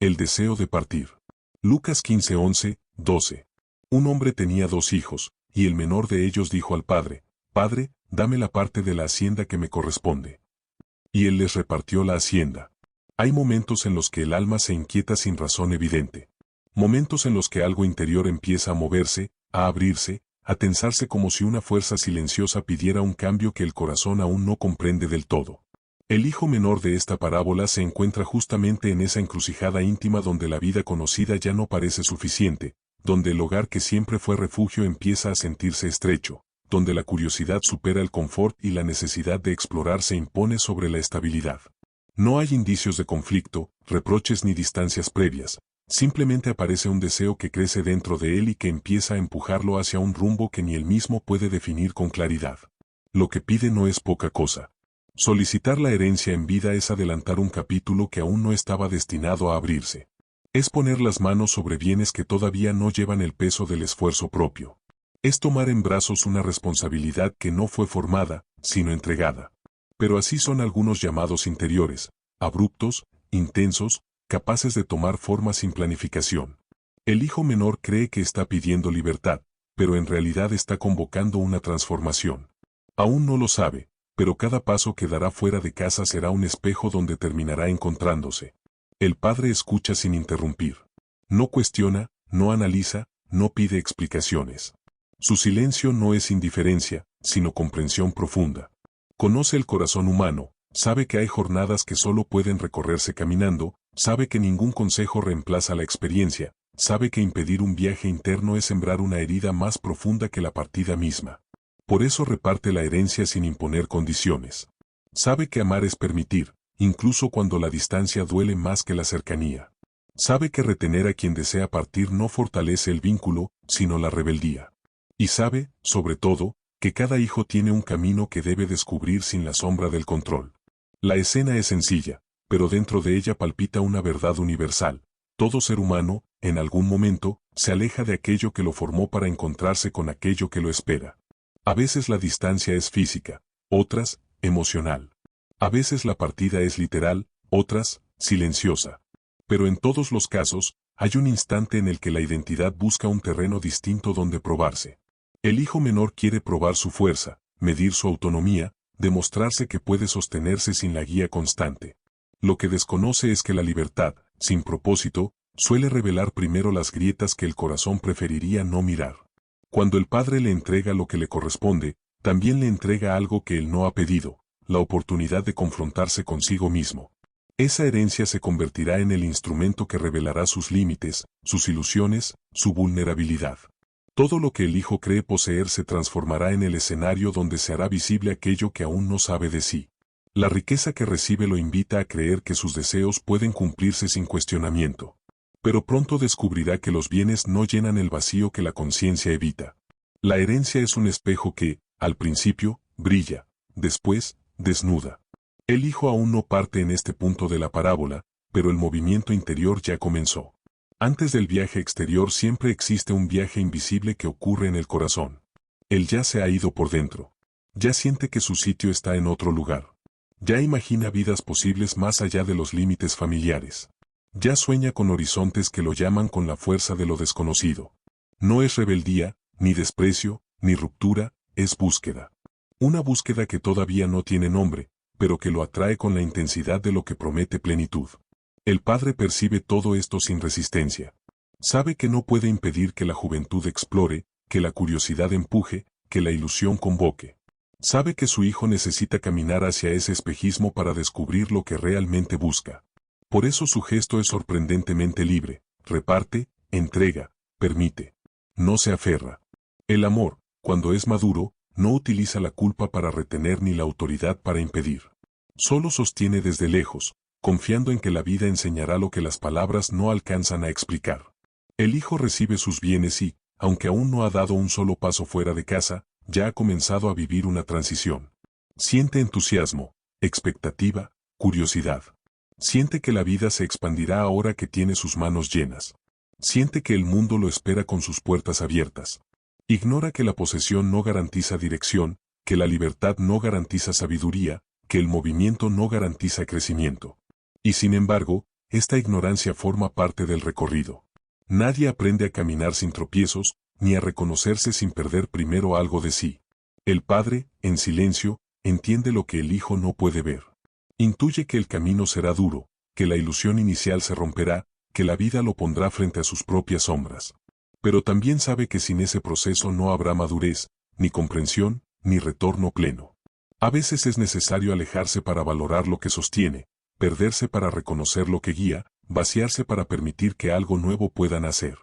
El deseo de partir. Lucas 15:11, 12. Un hombre tenía 2 hijos, y el menor de ellos dijo al padre: Padre, dame la parte de la hacienda que me corresponde. Y él les repartió la hacienda. Hay momentos en los que el alma se inquieta sin razón evidente. Momentos en los que algo interior empieza a moverse, a abrirse, a tensarse como si una fuerza silenciosa pidiera un cambio que el corazón aún no comprende del todo. El hijo menor de esta parábola se encuentra justamente en esa encrucijada íntima donde la vida conocida ya no parece suficiente, donde el hogar que siempre fue refugio empieza a sentirse estrecho, donde la curiosidad supera el confort y la necesidad de explorar se impone sobre la estabilidad. No hay indicios de conflicto, reproches ni distancias previas, simplemente aparece un deseo que crece dentro de él y que empieza a empujarlo hacia un rumbo que ni él mismo puede definir con claridad. Lo que pide no es poca cosa. Solicitar la herencia en vida es adelantar un capítulo que aún no estaba destinado a abrirse. Es poner las manos sobre bienes que todavía no llevan el peso del esfuerzo propio. Es tomar en brazos una responsabilidad que no fue formada, sino entregada. Pero así son algunos llamados interiores, abruptos, intensos, capaces de tomar forma sin planificación. El hijo menor cree que está pidiendo libertad, pero en realidad está convocando una transformación. Aún no lo sabe, pero cada paso que dará fuera de casa será un espejo donde terminará encontrándose. El padre escucha sin interrumpir. No cuestiona, no analiza, no pide explicaciones. Su silencio no es indiferencia, sino comprensión profunda. Conoce el corazón humano, sabe que hay jornadas que solo pueden recorrerse caminando, sabe que ningún consejo reemplaza la experiencia, sabe que impedir un viaje interno es sembrar una herida más profunda que la partida misma. Por eso reparte la herencia sin imponer condiciones. Sabe que amar es permitir, incluso cuando la distancia duele más que la cercanía. Sabe que retener a quien desea partir no fortalece el vínculo, sino la rebeldía. Y sabe, sobre todo, que cada hijo tiene un camino que debe descubrir sin la sombra del control. La escena es sencilla, pero dentro de ella palpita una verdad universal. Todo ser humano, en algún momento, se aleja de aquello que lo formó para encontrarse con aquello que lo espera. A veces la distancia es física, otras, emocional. A veces la partida es literal, otras, silenciosa. Pero en todos los casos, hay un instante en el que la identidad busca un terreno distinto donde probarse. El hijo menor quiere probar su fuerza, medir su autonomía, demostrarse que puede sostenerse sin la guía constante. Lo que desconoce es que la libertad, sin propósito, suele revelar primero las grietas que el corazón preferiría no mirar. Cuando el padre le entrega lo que le corresponde, también le entrega algo que él no ha pedido, la oportunidad de confrontarse consigo mismo. Esa herencia se convertirá en el instrumento que revelará sus límites, sus ilusiones, su vulnerabilidad. Todo lo que el hijo cree poseer se transformará en el escenario donde se hará visible aquello que aún no sabe de sí. La riqueza que recibe lo invita a creer que sus deseos pueden cumplirse sin cuestionamiento. Pero pronto descubrirá que los bienes no llenan el vacío que la conciencia evita. La herencia es un espejo que, al principio, brilla, después, desnuda. El hijo aún no parte en este punto de la parábola, pero el movimiento interior ya comenzó. Antes del viaje exterior siempre existe un viaje invisible que ocurre en el corazón. Él ya se ha ido por dentro. Ya siente que su sitio está en otro lugar. Ya imagina vidas posibles más allá de los límites familiares. Ya sueña con horizontes que lo llaman con la fuerza de lo desconocido. No es rebeldía, ni desprecio, ni ruptura, es búsqueda. Una búsqueda que todavía no tiene nombre, pero que lo atrae con la intensidad de lo que promete plenitud. El padre percibe todo esto sin resistencia. Sabe que no puede impedir que la juventud explore, que la curiosidad empuje, que la ilusión convoque. Sabe que su hijo necesita caminar hacia ese espejismo para descubrir lo que realmente busca. Por eso su gesto es sorprendentemente libre, reparte, entrega, permite. No se aferra. El amor, cuando es maduro, no utiliza la culpa para retener ni la autoridad para impedir. Solo sostiene desde lejos, confiando en que la vida enseñará lo que las palabras no alcanzan a explicar. El hijo recibe sus bienes y, aunque aún no ha dado un solo paso fuera de casa, ya ha comenzado a vivir una transición. Siente entusiasmo, expectativa, curiosidad. Siente que la vida se expandirá ahora que tiene sus manos llenas. Siente que el mundo lo espera con sus puertas abiertas. Ignora que la posesión no garantiza dirección, que la libertad no garantiza sabiduría, que el movimiento no garantiza crecimiento. Y sin embargo, esta ignorancia forma parte del recorrido. Nadie aprende a caminar sin tropiezos, ni a reconocerse sin perder primero algo de sí. El padre, en silencio, entiende lo que el hijo no puede ver. Intuye que el camino será duro, que la ilusión inicial se romperá, que la vida lo pondrá frente a sus propias sombras. Pero también sabe que sin ese proceso no habrá madurez, ni comprensión, ni retorno pleno. A veces es necesario alejarse para valorar lo que sostiene, perderse para reconocer lo que guía, vaciarse para permitir que algo nuevo pueda nacer.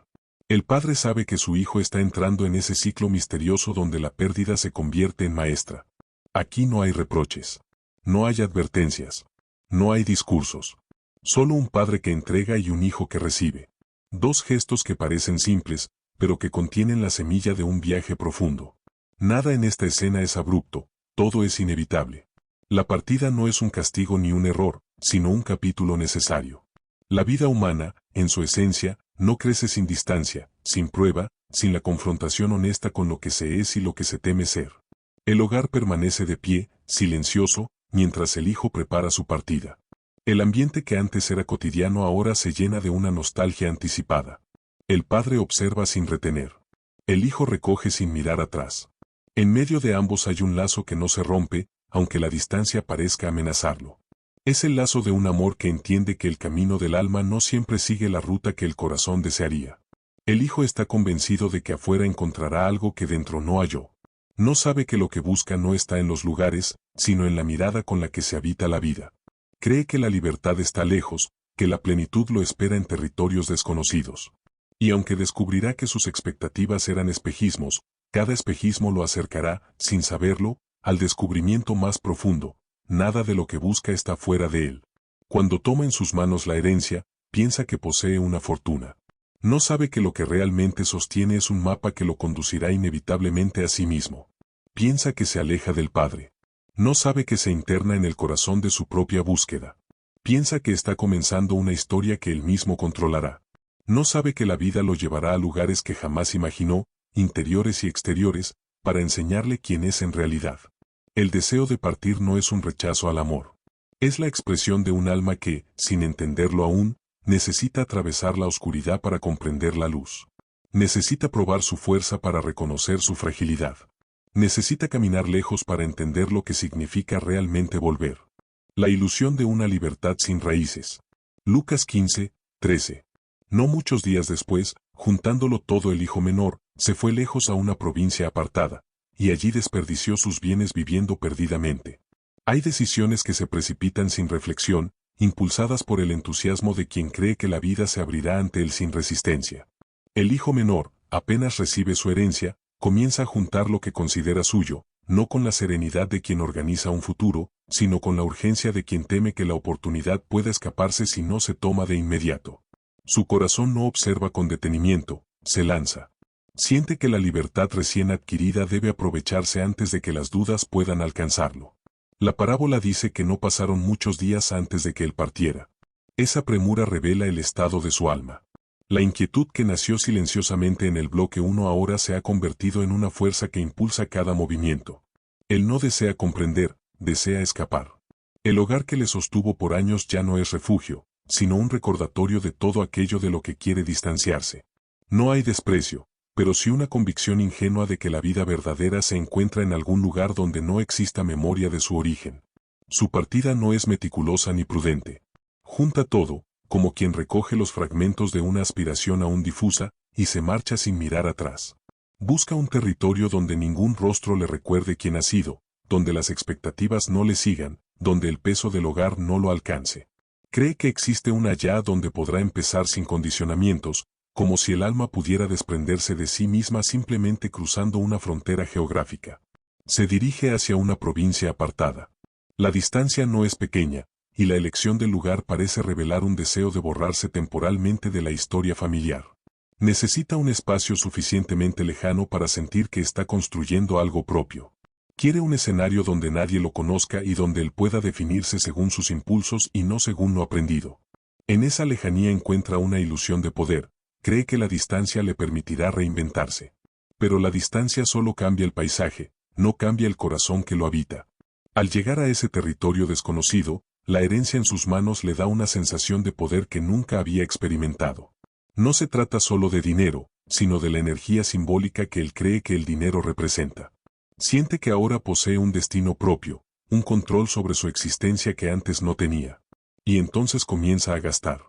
El padre sabe que su hijo está entrando en ese ciclo misterioso donde la pérdida se convierte en maestra. Aquí no hay reproches. No hay advertencias. No hay discursos. Solo un padre que entrega y un hijo que recibe. Dos gestos que parecen simples, pero que contienen la semilla de un viaje profundo. Nada en esta escena es abrupto, todo es inevitable. La partida no es un castigo ni un error, sino un capítulo necesario. La vida humana, en su esencia, no crece sin distancia, sin prueba, sin la confrontación honesta con lo que se es y lo que se teme ser. El hogar permanece de pie, silencioso, mientras el hijo prepara su partida. El ambiente que antes era cotidiano ahora se llena de una nostalgia anticipada. El padre observa sin retener. El hijo recoge sin mirar atrás. En medio de ambos hay un lazo que no se rompe, aunque la distancia parezca amenazarlo. Es el lazo de un amor que entiende que el camino del alma no siempre sigue la ruta que el corazón desearía. El hijo está convencido de que afuera encontrará algo que dentro no halló. No sabe que lo que busca no está en los lugares, sino en la mirada con la que se habita la vida. Cree que la libertad está lejos, que la plenitud lo espera en territorios desconocidos. Y aunque descubrirá que sus expectativas eran espejismos, cada espejismo lo acercará, sin saberlo, al descubrimiento más profundo. Nada de lo que busca está fuera de él. Cuando toma en sus manos la herencia, piensa que posee una fortuna. No sabe que lo que realmente sostiene es un mapa que lo conducirá inevitablemente a sí mismo. Piensa que se aleja del padre. No sabe que se interna en el corazón de su propia búsqueda. Piensa que está comenzando una historia que él mismo controlará. No sabe que la vida lo llevará a lugares que jamás imaginó, interiores y exteriores, para enseñarle quién es en realidad. El deseo de partir no es un rechazo al amor. Es la expresión de un alma que, sin entenderlo aún, necesita atravesar la oscuridad para comprender la luz. Necesita probar su fuerza para reconocer su fragilidad. Necesita caminar lejos para entender lo que significa realmente volver. La ilusión de una libertad sin raíces. Lucas 15, 13. No muchos días después, juntándolo todo el hijo menor, se fue lejos a una provincia apartada, y allí desperdició sus bienes viviendo perdidamente. Hay decisiones que se precipitan sin reflexión, impulsadas por el entusiasmo de quien cree que la vida se abrirá ante él sin resistencia. El hijo menor, apenas recibe su herencia, comienza a juntar lo que considera suyo, no con la serenidad de quien organiza un futuro, sino con la urgencia de quien teme que la oportunidad pueda escaparse si no se toma de inmediato. Su corazón no observa con detenimiento, se lanza. Siente que la libertad recién adquirida debe aprovecharse antes de que las dudas puedan alcanzarlo. La parábola dice que no pasaron muchos días antes de que él partiera. Esa premura revela el estado de su alma. La inquietud que nació silenciosamente en el bloque 1 ahora se ha convertido en una fuerza que impulsa cada movimiento. Él no desea comprender, desea escapar. El hogar que le sostuvo por años ya no es refugio, sino un recordatorio de todo aquello de lo que quiere distanciarse. No hay desprecio, pero sí una convicción ingenua de que la vida verdadera se encuentra en algún lugar donde no exista memoria de su origen. Su partida no es meticulosa ni prudente. Junta todo, como quien recoge los fragmentos de una aspiración aún difusa, y se marcha sin mirar atrás. Busca un territorio donde ningún rostro le recuerde quién ha sido, donde las expectativas no le sigan, donde el peso del hogar no lo alcance. Cree que existe un allá donde podrá empezar sin condicionamientos, como si el alma pudiera desprenderse de sí misma simplemente cruzando una frontera geográfica. Se dirige hacia una provincia apartada. La distancia no es pequeña, y la elección del lugar parece revelar un deseo de borrarse temporalmente de la historia familiar. Necesita un espacio suficientemente lejano para sentir que está construyendo algo propio. Quiere un escenario donde nadie lo conozca y donde él pueda definirse según sus impulsos y no según lo aprendido. En esa lejanía encuentra una ilusión de poder, cree que la distancia le permitirá reinventarse. Pero la distancia solo cambia el paisaje, no cambia el corazón que lo habita. Al llegar a ese territorio desconocido, la herencia en sus manos le da una sensación de poder que nunca había experimentado. No se trata solo de dinero, sino de la energía simbólica que él cree que el dinero representa. Siente que ahora posee un destino propio, un control sobre su existencia que antes no tenía. Y entonces comienza a gastar.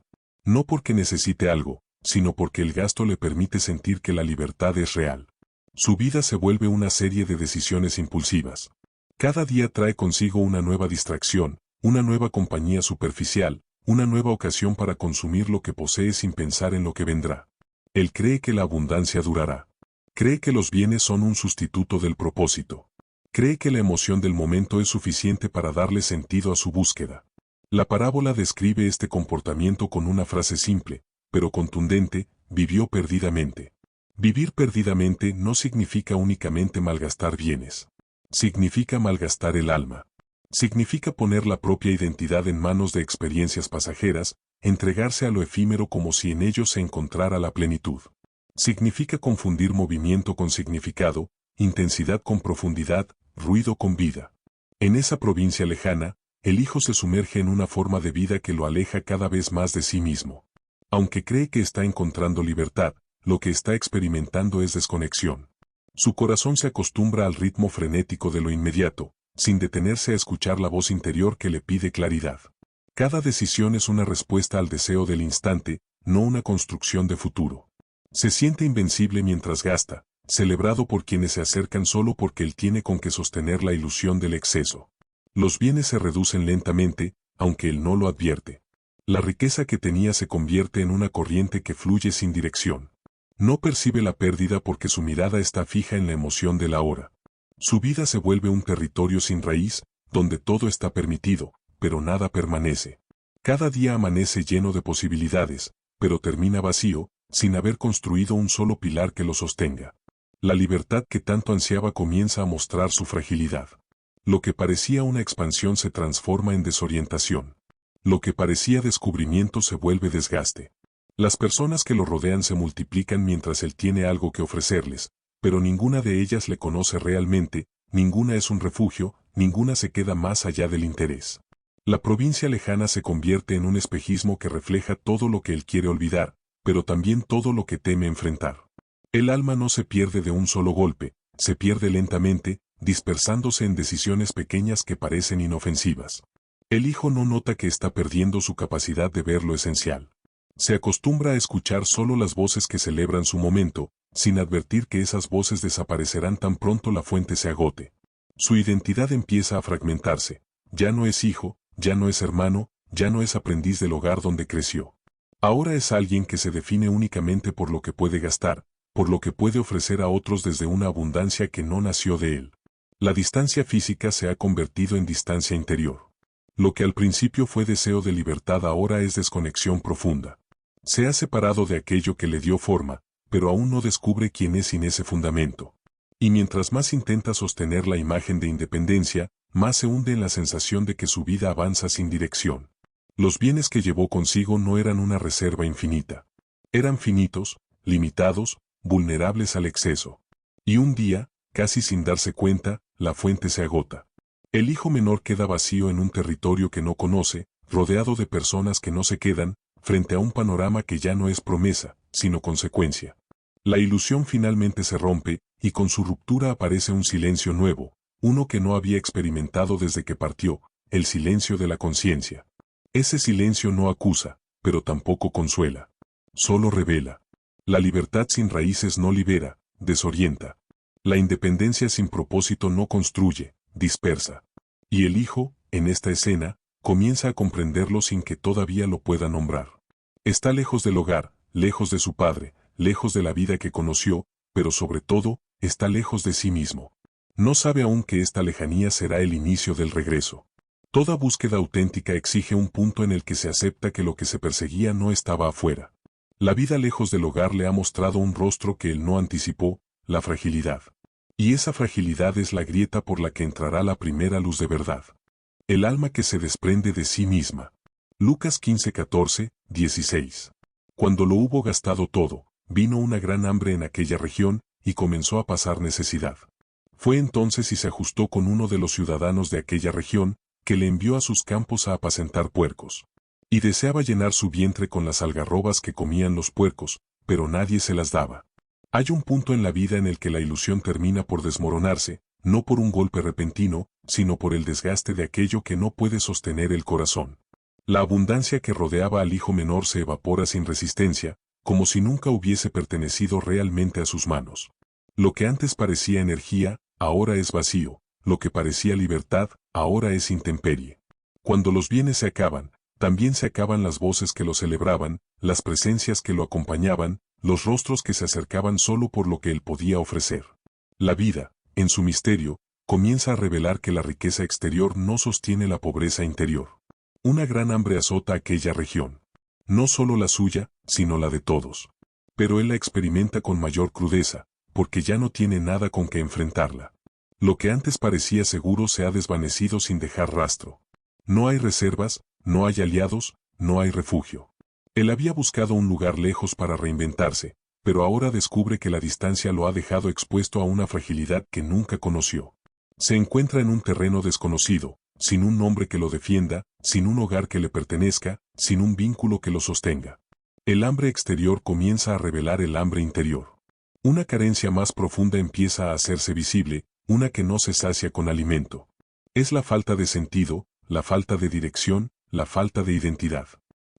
No porque necesite algo, sino porque el gasto le permite sentir que la libertad es real. Su vida se vuelve una serie de decisiones impulsivas. Cada día trae consigo una nueva distracción, una nueva compañía superficial, una nueva ocasión para consumir lo que posee sin pensar en lo que vendrá. Él cree que la abundancia durará. Cree que los bienes son un sustituto del propósito. Cree que la emoción del momento es suficiente para darle sentido a su búsqueda. La parábola describe este comportamiento con una frase simple, pero contundente: vivió perdidamente. Vivir perdidamente no significa únicamente malgastar bienes. Significa malgastar el alma. Significa poner la propia identidad en manos de experiencias pasajeras, entregarse a lo efímero como si en ello se encontrara la plenitud. Significa confundir movimiento con significado, intensidad con profundidad, ruido con vida. En esa provincia lejana, el hijo se sumerge en una forma de vida que lo aleja cada vez más de sí mismo. Aunque cree que está encontrando libertad, lo que está experimentando es desconexión. Su corazón se acostumbra al ritmo frenético de lo inmediato, sin detenerse a escuchar la voz interior que le pide claridad. Cada decisión es una respuesta al deseo del instante, no una construcción de futuro. Se siente invencible mientras gasta, celebrado por quienes se acercan solo porque él tiene con qué sostener la ilusión del exceso. Los bienes se reducen lentamente, aunque él no lo advierte. La riqueza que tenía se convierte en una corriente que fluye sin dirección. No percibe la pérdida porque su mirada está fija en la emoción de la hora. Su vida se vuelve un territorio sin raíz, donde todo está permitido, pero nada permanece. Cada día amanece lleno de posibilidades, pero termina vacío, sin haber construido un solo pilar que lo sostenga. La libertad que tanto ansiaba comienza a mostrar su fragilidad. Lo que parecía una expansión se transforma en desorientación. Lo que parecía descubrimiento se vuelve desgaste. Las personas que lo rodean se multiplican mientras él tiene algo que ofrecerles, pero ninguna de ellas le conoce realmente, ninguna es un refugio, ninguna se queda más allá del interés. La provincia lejana se convierte en un espejismo que refleja todo lo que él quiere olvidar, pero también todo lo que teme enfrentar. El alma no se pierde de un solo golpe, se pierde lentamente, dispersándose en decisiones pequeñas que parecen inofensivas. El hijo no nota que está perdiendo su capacidad de ver lo esencial. Se acostumbra a escuchar solo las voces que celebran su momento, sin advertir que esas voces desaparecerán tan pronto la fuente se agote. Su identidad empieza a fragmentarse. Ya no es hijo, ya no es hermano, ya no es aprendiz del hogar donde creció. Ahora es alguien que se define únicamente por lo que puede gastar, por lo que puede ofrecer a otros desde una abundancia que no nació de él. La distancia física se ha convertido en distancia interior. Lo que al principio fue deseo de libertad ahora es desconexión profunda. Se ha separado de aquello que le dio forma, pero aún no descubre quién es sin ese fundamento. Y mientras más intenta sostener la imagen de independencia, más se hunde en la sensación de que su vida avanza sin dirección. Los bienes que llevó consigo no eran una reserva infinita. Eran finitos, limitados, vulnerables al exceso. Y un día, casi sin darse cuenta, la fuente se agota. El hijo menor queda vacío en un territorio que no conoce, rodeado de personas que no se quedan, frente a un panorama que ya no es promesa, sino consecuencia. La ilusión finalmente se rompe, y con su ruptura aparece un silencio nuevo, uno que no había experimentado desde que partió, el silencio de la conciencia. Ese silencio no acusa, pero tampoco consuela. Solo revela. La libertad sin raíces no libera, desorienta. La independencia sin propósito no construye, dispersa. Y el hijo, en esta escena, comienza a comprenderlo sin que todavía lo pueda nombrar. Está lejos del hogar, lejos de su padre, lejos de la vida que conoció, pero sobre todo, está lejos de sí mismo. No sabe aún que esta lejanía será el inicio del regreso. Toda búsqueda auténtica exige un punto en el que se acepta que lo que se perseguía no estaba afuera. La vida lejos del hogar le ha mostrado un rostro que él no anticipó, la fragilidad. Y esa fragilidad es la grieta por la que entrará la primera luz de verdad. El alma que se desprende de sí misma. Lucas 15:14, 16. Cuando lo hubo gastado todo, vino una gran hambre en aquella región, y comenzó a pasar necesidad. Fue entonces y se ajustó con uno de los ciudadanos de aquella región, que le envió a sus campos a apacentar puercos. Y deseaba llenar su vientre con las algarrobas que comían los puercos, pero nadie se las daba. Hay un punto en la vida en el que la ilusión termina por desmoronarse, no por un golpe repentino, sino por el desgaste de aquello que no puede sostener el corazón. La abundancia que rodeaba al hijo menor se evapora sin resistencia, como si nunca hubiese pertenecido realmente a sus manos. Lo que antes parecía energía, ahora es vacío, lo que parecía libertad, ahora es intemperie. Cuando los bienes se acaban, también se acaban las voces que lo celebraban, las presencias que lo acompañaban, los rostros que se acercaban solo por lo que él podía ofrecer. La vida, en su misterio, comienza a revelar que la riqueza exterior no sostiene la pobreza interior. Una gran hambre azota aquella región. No solo la suya, sino la de todos. Pero él la experimenta con mayor crudeza, porque ya no tiene nada con que enfrentarla. Lo que antes parecía seguro se ha desvanecido sin dejar rastro. No hay reservas, no hay aliados, no hay refugio. Él había buscado un lugar lejos para reinventarse, pero ahora descubre que la distancia lo ha dejado expuesto a una fragilidad que nunca conoció. Se encuentra en un terreno desconocido, sin un nombre que lo defienda, sin un hogar que le pertenezca, sin un vínculo que lo sostenga. El hambre exterior comienza a revelar el hambre interior. Una carencia más profunda empieza a hacerse visible, una que no se sacia con alimento. Es la falta de sentido, la falta de dirección, la falta de identidad.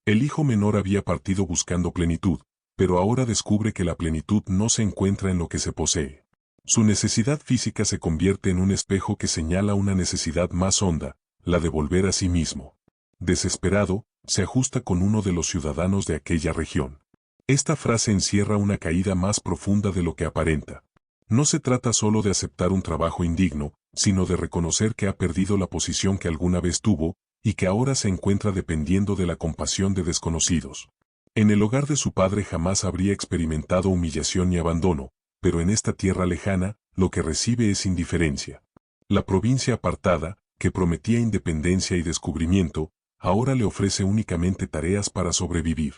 El hijo menor había partido buscando plenitud, pero ahora descubre que la plenitud no se encuentra en lo que se posee. Su necesidad física se convierte en un espejo que señala una necesidad más honda, la de volver a sí mismo. Desesperado, se ajusta con uno de los ciudadanos de aquella región. Esta frase encierra una caída más profunda de lo que aparenta. No se trata solo de aceptar un trabajo indigno, sino de reconocer que ha perdido la posición que alguna vez tuvo, y que ahora se encuentra dependiendo de la compasión de desconocidos. En el hogar de su padre jamás habría experimentado humillación ni abandono, pero en esta tierra lejana, lo que recibe es indiferencia. La provincia apartada, que prometía independencia y descubrimiento, ahora le ofrece únicamente tareas para sobrevivir.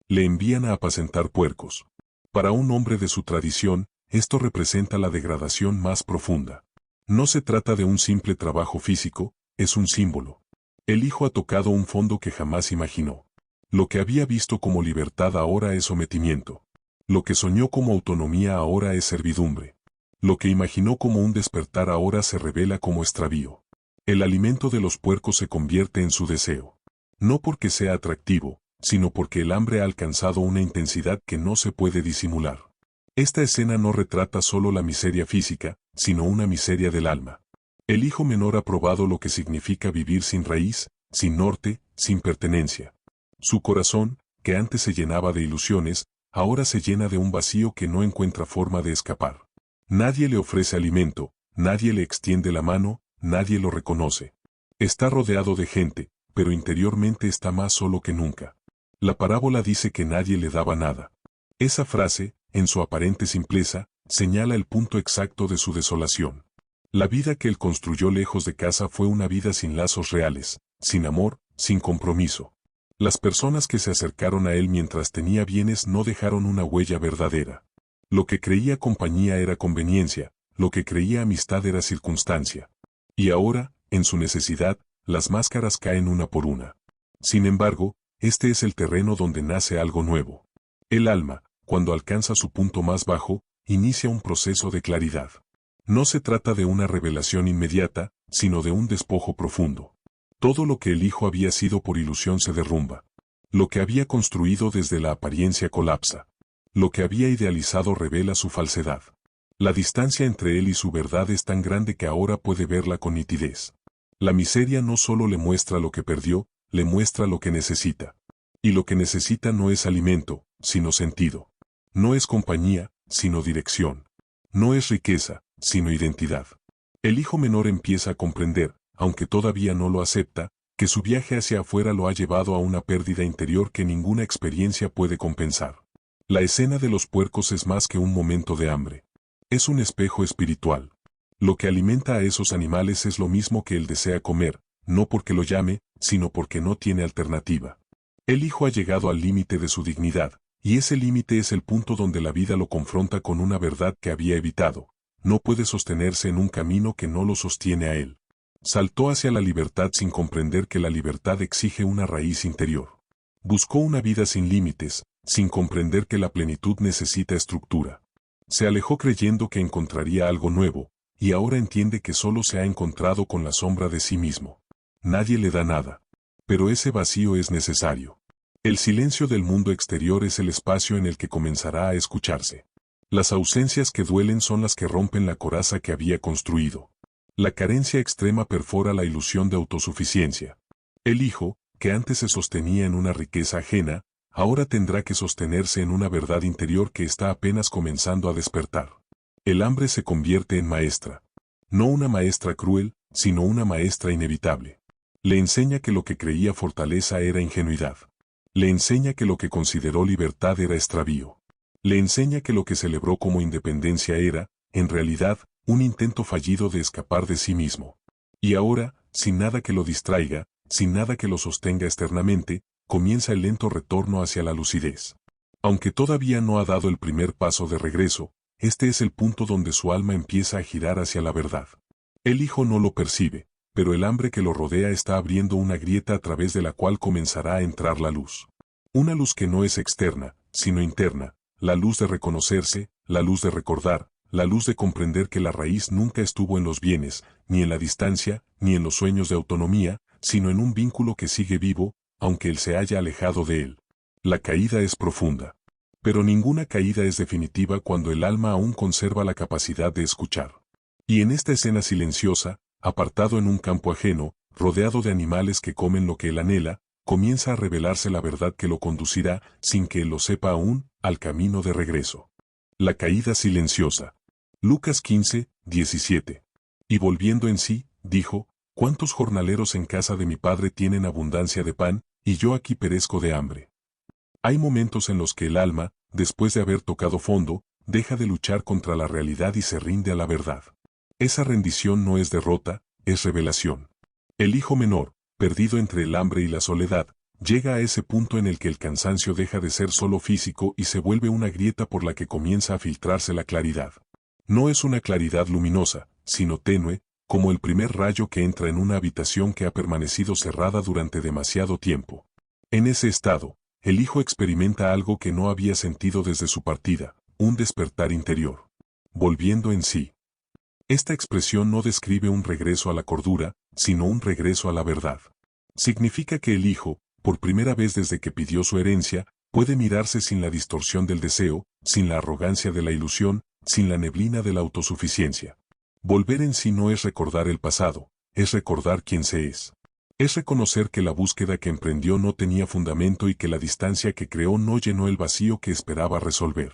Le envían a apacentar puercos. Para un hombre de su tradición, esto representa la degradación más profunda. No se trata de un simple trabajo físico, es un símbolo. El hijo ha tocado un fondo que jamás imaginó. Lo que había visto como libertad ahora es sometimiento. Lo que soñó como autonomía ahora es servidumbre. Lo que imaginó como un despertar ahora se revela como extravío. El alimento de los puercos se convierte en su deseo. No porque sea atractivo, sino porque el hambre ha alcanzado una intensidad que no se puede disimular. Esta escena no retrata solo la miseria física, sino una miseria del alma. El hijo menor ha probado lo que significa vivir sin raíz, sin norte, sin pertenencia. Su corazón, que antes se llenaba de ilusiones, ahora se llena de un vacío que no encuentra forma de escapar. Nadie le ofrece alimento, nadie le extiende la mano, nadie lo reconoce. Está rodeado de gente, pero interiormente está más solo que nunca. La parábola dice que nadie le daba nada. Esa frase, en su aparente simpleza, señala el punto exacto de su desolación. La vida que él construyó lejos de casa fue una vida sin lazos reales, sin amor, sin compromiso. Las personas que se acercaron a él mientras tenía bienes no dejaron una huella verdadera. Lo que creía compañía era conveniencia, lo que creía amistad era circunstancia. Y ahora, en su necesidad, las máscaras caen una por una. Sin embargo, este es el terreno donde nace algo nuevo. El alma, cuando alcanza su punto más bajo, inicia un proceso de claridad. No se trata de una revelación inmediata, sino de un despojo profundo. Todo lo que el hijo había sido por ilusión se derrumba. Lo que había construido desde la apariencia colapsa. Lo que había idealizado revela su falsedad. La distancia entre él y su verdad es tan grande que ahora puede verla con nitidez. La miseria no solo le muestra lo que perdió, le muestra lo que necesita. Y lo que necesita no es alimento, sino sentido. No es compañía, sino dirección. No es riqueza, sino identidad. El hijo menor empieza a comprender, aunque todavía no lo acepta, que su viaje hacia afuera lo ha llevado a una pérdida interior que ninguna experiencia puede compensar. La escena de los puercos es más que un momento de hambre. Es un espejo espiritual. Lo que alimenta a esos animales es lo mismo que él desea comer, no porque lo llame, sino porque no tiene alternativa. El hijo ha llegado al límite de su dignidad, y ese límite es el punto donde la vida lo confronta con una verdad que había evitado. No puede sostenerse en un camino que no lo sostiene a él. Saltó hacia la libertad sin comprender que la libertad exige una raíz interior. Buscó una vida sin límites, sin comprender que la plenitud necesita estructura. Se alejó creyendo que encontraría algo nuevo, y ahora entiende que solo se ha encontrado con la sombra de sí mismo. Nadie le da nada. Pero ese vacío es necesario. El silencio del mundo exterior es el espacio en el que comenzará a escucharse. Las ausencias que duelen son las que rompen la coraza que había construido. La carencia extrema perfora la ilusión de autosuficiencia. El hijo, que antes se sostenía en una riqueza ajena, ahora tendrá que sostenerse en una verdad interior que está apenas comenzando a despertar. El hambre se convierte en maestra. No una maestra cruel, sino una maestra inevitable. Le enseña que lo que creía fortaleza era ingenuidad. Le enseña que lo que consideró libertad era extravío. Le enseña que lo que celebró como independencia era, en realidad, un intento fallido de escapar de sí mismo. Y ahora, sin nada que lo distraiga, sin nada que lo sostenga externamente, comienza el lento retorno hacia la lucidez. Aunque todavía no ha dado el primer paso de regreso, este es el punto donde su alma empieza a girar hacia la verdad. El hijo no lo percibe, pero el hambre que lo rodea está abriendo una grieta a través de la cual comenzará a entrar la luz. Una luz que no es externa, sino interna, la luz de reconocerse, la luz de recordar, la luz de comprender que la raíz nunca estuvo en los bienes, ni en la distancia, ni en los sueños de autonomía, sino en un vínculo que sigue vivo, aunque él se haya alejado de él. La caída es profunda. Pero ninguna caída es definitiva cuando el alma aún conserva la capacidad de escuchar. Y en esta escena silenciosa, apartado en un campo ajeno, rodeado de animales que comen lo que él anhela, comienza a revelarse la verdad que lo conducirá, sin que él lo sepa aún, al camino de regreso. La caída silenciosa. Lucas 15, 17. Y volviendo en sí, dijo, ¿cuántos jornaleros en casa de mi padre tienen abundancia de pan, y yo aquí perezco de hambre? Hay momentos en los que el alma, después de haber tocado fondo, deja de luchar contra la realidad y se rinde a la verdad. Esa rendición no es derrota, es revelación. El hijo menor, perdido entre el hambre y la soledad, llega a ese punto en el que el cansancio deja de ser solo físico y se vuelve una grieta por la que comienza a filtrarse la claridad. No es una claridad luminosa, sino tenue, como el primer rayo que entra en una habitación que ha permanecido cerrada durante demasiado tiempo. En ese estado, el hijo experimenta algo que no había sentido desde su partida, un despertar interior. Volviendo en sí. Esta expresión no describe un regreso a la cordura, sino un regreso a la verdad. Significa que el hijo, por primera vez desde que pidió su herencia, puede mirarse sin la distorsión del deseo, sin la arrogancia de la ilusión, sin la neblina de la autosuficiencia. Volver en sí no es recordar el pasado, es recordar quién se es. Es reconocer que la búsqueda que emprendió no tenía fundamento y que la distancia que creó no llenó el vacío que esperaba resolver.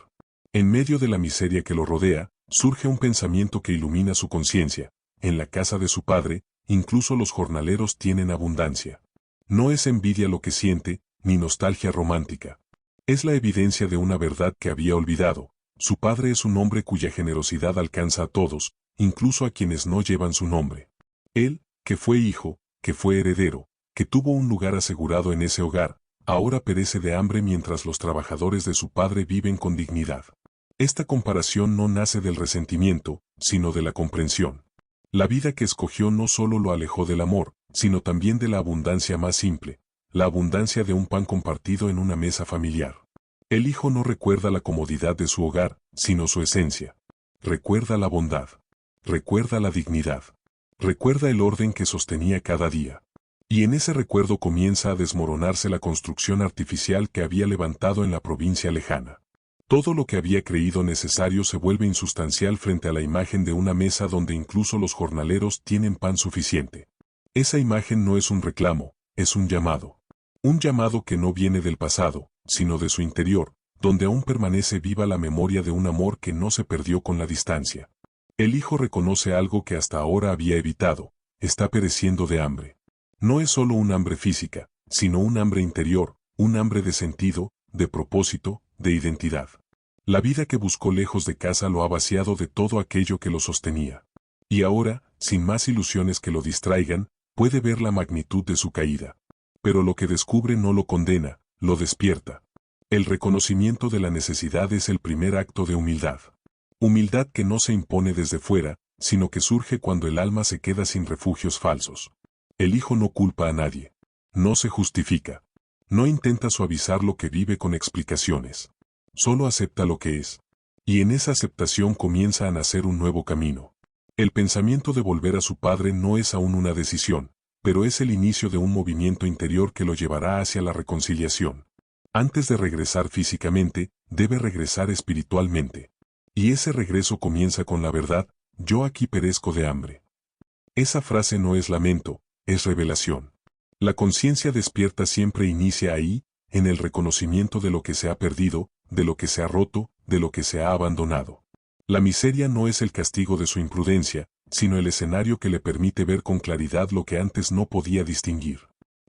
En medio de la miseria que lo rodea, surge un pensamiento que ilumina su conciencia. En la casa de su padre, incluso los jornaleros tienen abundancia. No es envidia lo que siente, ni nostalgia romántica. Es la evidencia de una verdad que había olvidado. Su padre es un hombre cuya generosidad alcanza a todos, incluso a quienes no llevan su nombre. Él, que fue hijo, que fue heredero, que tuvo un lugar asegurado en ese hogar, ahora perece de hambre mientras los trabajadores de su padre viven con dignidad. Esta comparación no nace del resentimiento, sino de la comprensión. La vida que escogió no solo lo alejó del amor, sino también de la abundancia más simple, la abundancia de un pan compartido en una mesa familiar. El hijo no recuerda la comodidad de su hogar, sino su esencia. Recuerda la bondad. Recuerda la dignidad. Recuerda el orden que sostenía cada día. Y en ese recuerdo comienza a desmoronarse la construcción artificial que había levantado en la provincia lejana. Todo lo que había creído necesario se vuelve insustancial frente a la imagen de una mesa donde incluso los jornaleros tienen pan suficiente. Esa imagen no es un reclamo, es un llamado. Un llamado que no viene del pasado, sino de su interior, donde aún permanece viva la memoria de un amor que no se perdió con la distancia. El hijo reconoce algo que hasta ahora había evitado, está pereciendo de hambre. No es solo un hambre física, sino un hambre interior, un hambre de sentido, de propósito, de identidad. La vida que buscó lejos de casa lo ha vaciado de todo aquello que lo sostenía. Y ahora, sin más ilusiones que lo distraigan, puede ver la magnitud de su caída. Pero lo que descubre no lo condena, lo despierta. El reconocimiento de la necesidad es el primer acto de humildad. Humildad que no se impone desde fuera, sino que surge cuando el alma se queda sin refugios falsos. El Hijo no culpa a nadie. No se justifica. No intenta suavizar lo que vive con explicaciones. Solo acepta lo que es. Y en esa aceptación comienza a nacer un nuevo camino. El pensamiento de volver a su Padre no es aún una decisión, pero es el inicio de un movimiento interior que lo llevará hacia la reconciliación. Antes de regresar físicamente, debe regresar espiritualmente. Y ese regreso comienza con la verdad: yo aquí perezco de hambre. Esa frase no es lamento, es revelación. La conciencia despierta siempre inicia ahí, en el reconocimiento de lo que se ha perdido, de lo que se ha roto, de lo que se ha abandonado. La miseria no es el castigo de su imprudencia, sino el escenario que le permite ver con claridad lo que antes no podía distinguir.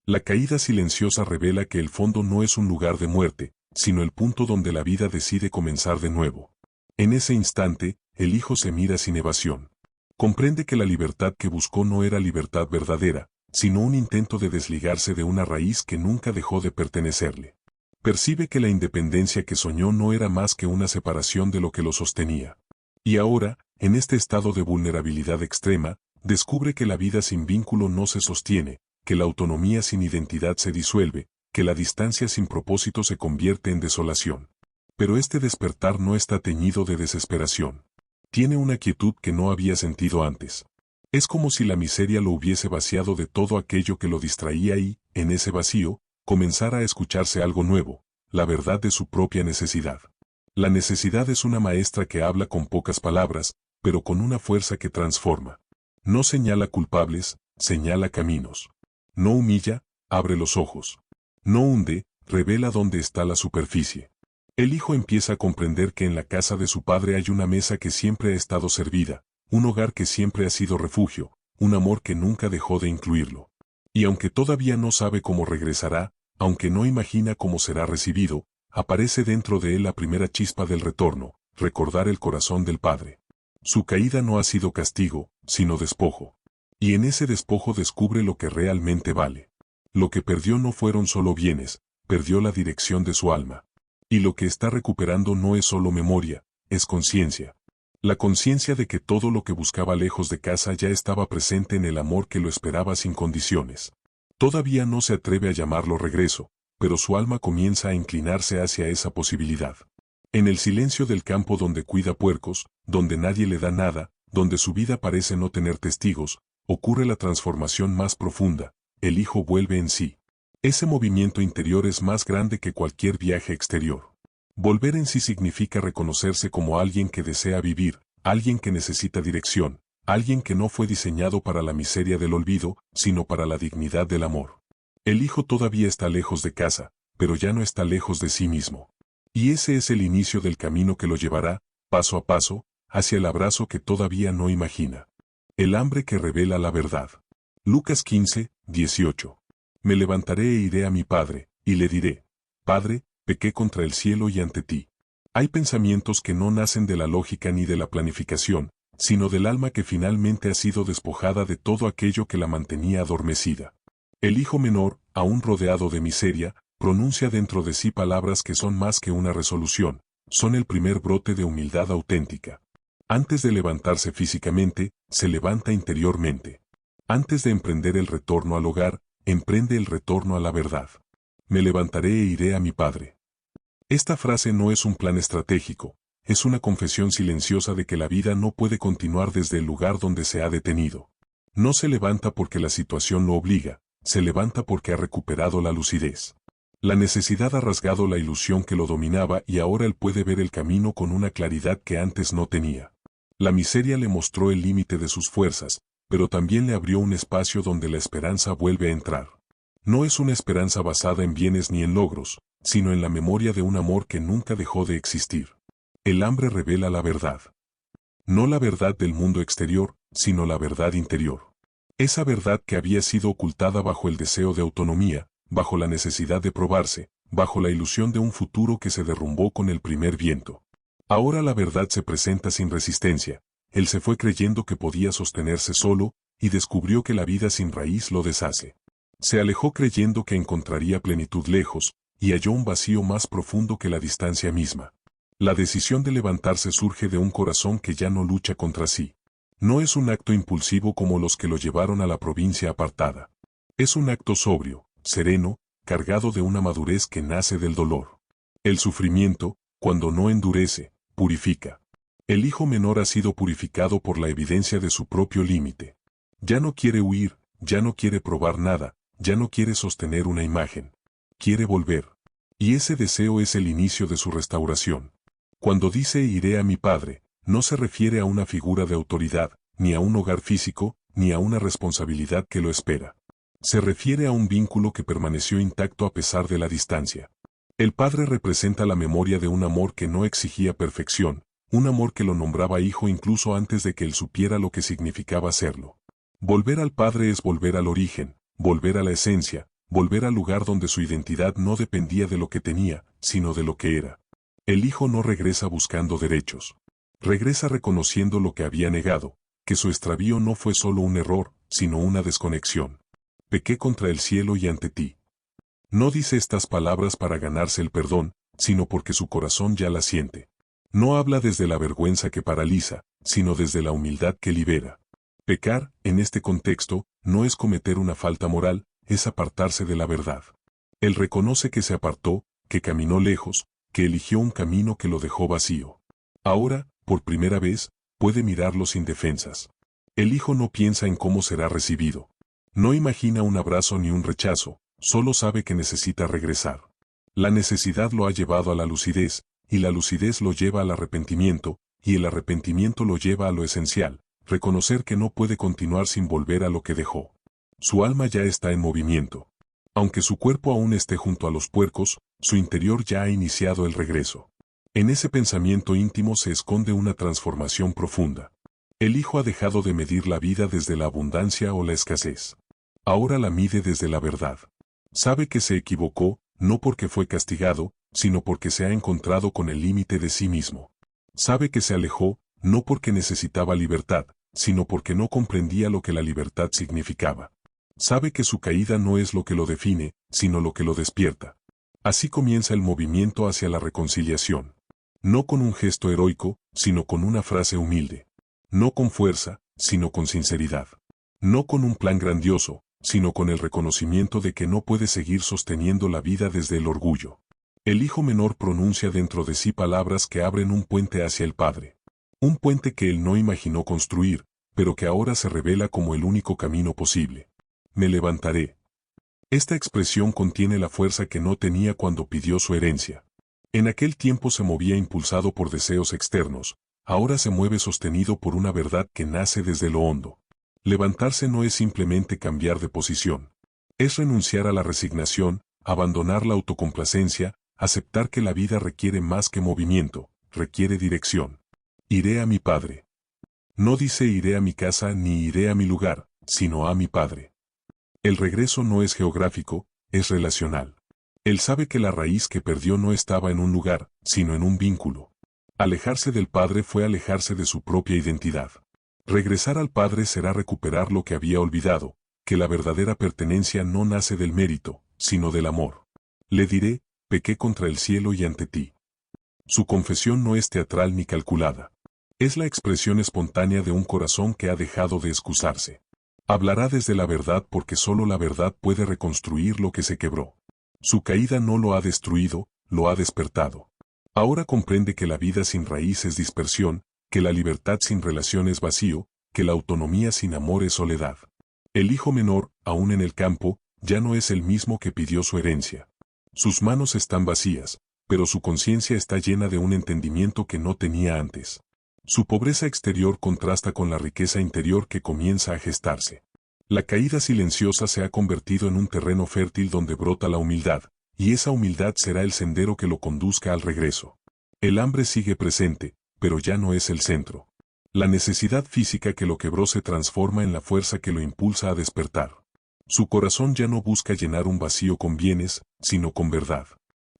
La caída silenciosa revela que el fondo no es un lugar de muerte, sino el punto donde la vida decide comenzar de nuevo. En ese instante, el Hijo se mira sin evasión. Comprende que la libertad que buscó no era libertad verdadera, sino un intento de desligarse de una raíz que nunca dejó de pertenecerle. Percibe que la independencia que soñó no era más que una separación de lo que lo sostenía. Y ahora, en este estado de vulnerabilidad extrema, descubre que la vida sin vínculo no se sostiene, que la autonomía sin identidad se disuelve, que la distancia sin propósito se convierte en desolación. Pero este despertar no está teñido de desesperación. Tiene una quietud que no había sentido antes. Es como si la miseria lo hubiese vaciado de todo aquello que lo distraía y, en ese vacío, comenzara a escucharse algo nuevo, la verdad de su propia necesidad. La necesidad es una maestra que habla con pocas palabras, pero con una fuerza que transforma. No señala culpables, señala caminos. No humilla, abre los ojos. No hunde, revela dónde está la superficie. El Hijo empieza a comprender que en la casa de su Padre hay una mesa que siempre ha estado servida, un hogar que siempre ha sido refugio, un amor que nunca dejó de incluirlo. Y aunque todavía no sabe cómo regresará, aunque no imagina cómo será recibido, aparece dentro de él la primera chispa del retorno, recordar el corazón del Padre. Su caída no ha sido castigo, sino despojo. Y en ese despojo descubre lo que realmente vale. Lo que perdió no fueron solo bienes, perdió la dirección de su alma. Y lo que está recuperando no es solo memoria, es conciencia. La conciencia de que todo lo que buscaba lejos de casa ya estaba presente en el amor que lo esperaba sin condiciones. Todavía no se atreve a llamarlo regreso, pero su alma comienza a inclinarse hacia esa posibilidad. En el silencio del campo donde cuida puercos, donde nadie le da nada, donde su vida parece no tener testigos, ocurre la transformación más profunda: el Hijo vuelve en sí. Ese movimiento interior es más grande que cualquier viaje exterior. Volver en sí significa reconocerse como alguien que desea vivir, alguien que necesita dirección, alguien que no fue diseñado para la miseria del olvido, sino para la dignidad del amor. El Hijo todavía está lejos de casa, pero ya no está lejos de sí mismo. Y ese es el inicio del camino que lo llevará, paso a paso, hacia el abrazo que todavía no imagina. El hambre que revela la verdad. Lucas 15, 18. Me levantaré e iré a mi Padre, y le diré: Padre, pequé contra el cielo y ante ti. Hay pensamientos que no nacen de la lógica ni de la planificación, sino del alma que finalmente ha sido despojada de todo aquello que la mantenía adormecida. El hijo menor, aún rodeado de miseria, pronuncia dentro de sí palabras que son más que una resolución, son el primer brote de humildad auténtica. Antes de levantarse físicamente, se levanta interiormente. Antes de emprender el retorno al hogar, emprende el retorno a la verdad. Me levantaré e iré a mi Padre. Esta frase no es un plan estratégico, es una confesión silenciosa de que la vida no puede continuar desde el lugar donde se ha detenido. No se levanta porque la situación lo obliga, se levanta porque ha recuperado la lucidez. La necesidad ha rasgado la ilusión que lo dominaba y ahora él puede ver el camino con una claridad que antes no tenía. La miseria le mostró el límite de sus fuerzas, pero también le abrió un espacio donde la esperanza vuelve a entrar. No es una esperanza basada en bienes ni en logros, sino en la memoria de un amor que nunca dejó de existir. El hambre revela la verdad. No la verdad del mundo exterior, sino la verdad interior. Esa verdad que había sido ocultada bajo el deseo de autonomía, bajo la necesidad de probarse, bajo la ilusión de un futuro que se derrumbó con el primer viento. Ahora la verdad se presenta sin resistencia. Él se fue creyendo que podía sostenerse solo, y descubrió que la vida sin raíz lo deshace. Se alejó creyendo que encontraría plenitud lejos, y halló un vacío más profundo que la distancia misma. La decisión de levantarse surge de un corazón que ya no lucha contra sí. No es un acto impulsivo como los que lo llevaron a la provincia apartada. Es un acto sobrio, sereno, cargado de una madurez que nace del dolor. El sufrimiento, cuando no endurece, purifica. El hijo menor ha sido purificado por la evidencia de su propio límite. Ya no quiere huir, ya no quiere probar nada, ya no quiere sostener una imagen. Quiere volver. Y ese deseo es el inicio de su restauración. Cuando dice iré a mi padre, no se refiere a una figura de autoridad, ni a un hogar físico, ni a una responsabilidad que lo espera. Se refiere a un vínculo que permaneció intacto a pesar de la distancia. El padre representa la memoria de un amor que no exigía perfección, un amor que lo nombraba hijo incluso antes de que él supiera lo que significaba serlo. Volver al padre es volver al origen, volver a la esencia, volver al lugar donde su identidad no dependía de lo que tenía, sino de lo que era. El hijo no regresa buscando derechos. Regresa reconociendo lo que había negado, que su extravío no fue solo un error, sino una desconexión. Pequé contra el cielo y ante ti. No dice estas palabras para ganarse el perdón, sino porque su corazón ya la siente. No habla desde la vergüenza que paraliza, sino desde la humildad que libera. Pecar, en este contexto, no es cometer una falta moral, es apartarse de la verdad. Él reconoce que se apartó, que caminó lejos, que eligió un camino que lo dejó vacío. Ahora, por primera vez, puede mirarlo sin defensas. El hijo no piensa en cómo será recibido. No imagina un abrazo ni un rechazo, solo sabe que necesita regresar. La necesidad lo ha llevado a la lucidez, y la lucidez lo lleva al arrepentimiento, y el arrepentimiento lo lleva a lo esencial, reconocer que no puede continuar sin volver a lo que dejó. Su alma ya está en movimiento. Aunque su cuerpo aún esté junto a los puercos, su interior ya ha iniciado el regreso. En ese pensamiento íntimo se esconde una transformación profunda. El hijo ha dejado de medir la vida desde la abundancia o la escasez. Ahora la mide desde la verdad. Sabe que se equivocó, no porque fue castigado, sino porque se ha encontrado con el límite de sí mismo. Sabe que se alejó, no porque necesitaba libertad, sino porque no comprendía lo que la libertad significaba. Sabe que su caída no es lo que lo define, sino lo que lo despierta. Así comienza el movimiento hacia la reconciliación. No con un gesto heroico, sino con una frase humilde. No con fuerza, sino con sinceridad. No con un plan grandioso, sino con el reconocimiento de que no puede seguir sosteniendo la vida desde el orgullo. El hijo menor pronuncia dentro de sí palabras que abren un puente hacia el padre. Un puente que él no imaginó construir, pero que ahora se revela como el único camino posible. Me levantaré. Esta expresión contiene la fuerza que no tenía cuando pidió su herencia. En aquel tiempo se movía impulsado por deseos externos, ahora se mueve sostenido por una verdad que nace desde lo hondo. Levantarse no es simplemente cambiar de posición. Es renunciar a la resignación, abandonar la autocomplacencia, aceptar que la vida requiere más que movimiento, requiere dirección. Iré a mi padre. No dice iré a mi casa ni iré a mi lugar, sino a mi padre. El regreso no es geográfico, es relacional. Él sabe que la raíz que perdió no estaba en un lugar, sino en un vínculo. Alejarse del padre fue alejarse de su propia identidad. Regresar al padre será recuperar lo que había olvidado, que la verdadera pertenencia no nace del mérito, sino del amor. Le diré, pequé contra el cielo y ante ti. Su confesión no es teatral ni calculada. Es la expresión espontánea de un corazón que ha dejado de excusarse. Hablará desde la verdad porque solo la verdad puede reconstruir lo que se quebró. Su caída no lo ha destruido, lo ha despertado. Ahora comprende que la vida sin raíz es dispersión, que la libertad sin relación es vacío, que la autonomía sin amor es soledad. El hijo menor, aún en el campo, ya no es el mismo que pidió su herencia. Sus manos están vacías, pero su conciencia está llena de un entendimiento que no tenía antes. Su pobreza exterior contrasta con la riqueza interior que comienza a gestarse. La caída silenciosa se ha convertido en un terreno fértil donde brota la humildad, y esa humildad será el sendero que lo conduzca al regreso. El hambre sigue presente, pero ya no es el centro. La necesidad física que lo quebró se transforma en la fuerza que lo impulsa a despertar. Su corazón ya no busca llenar un vacío con bienes, sino con verdad.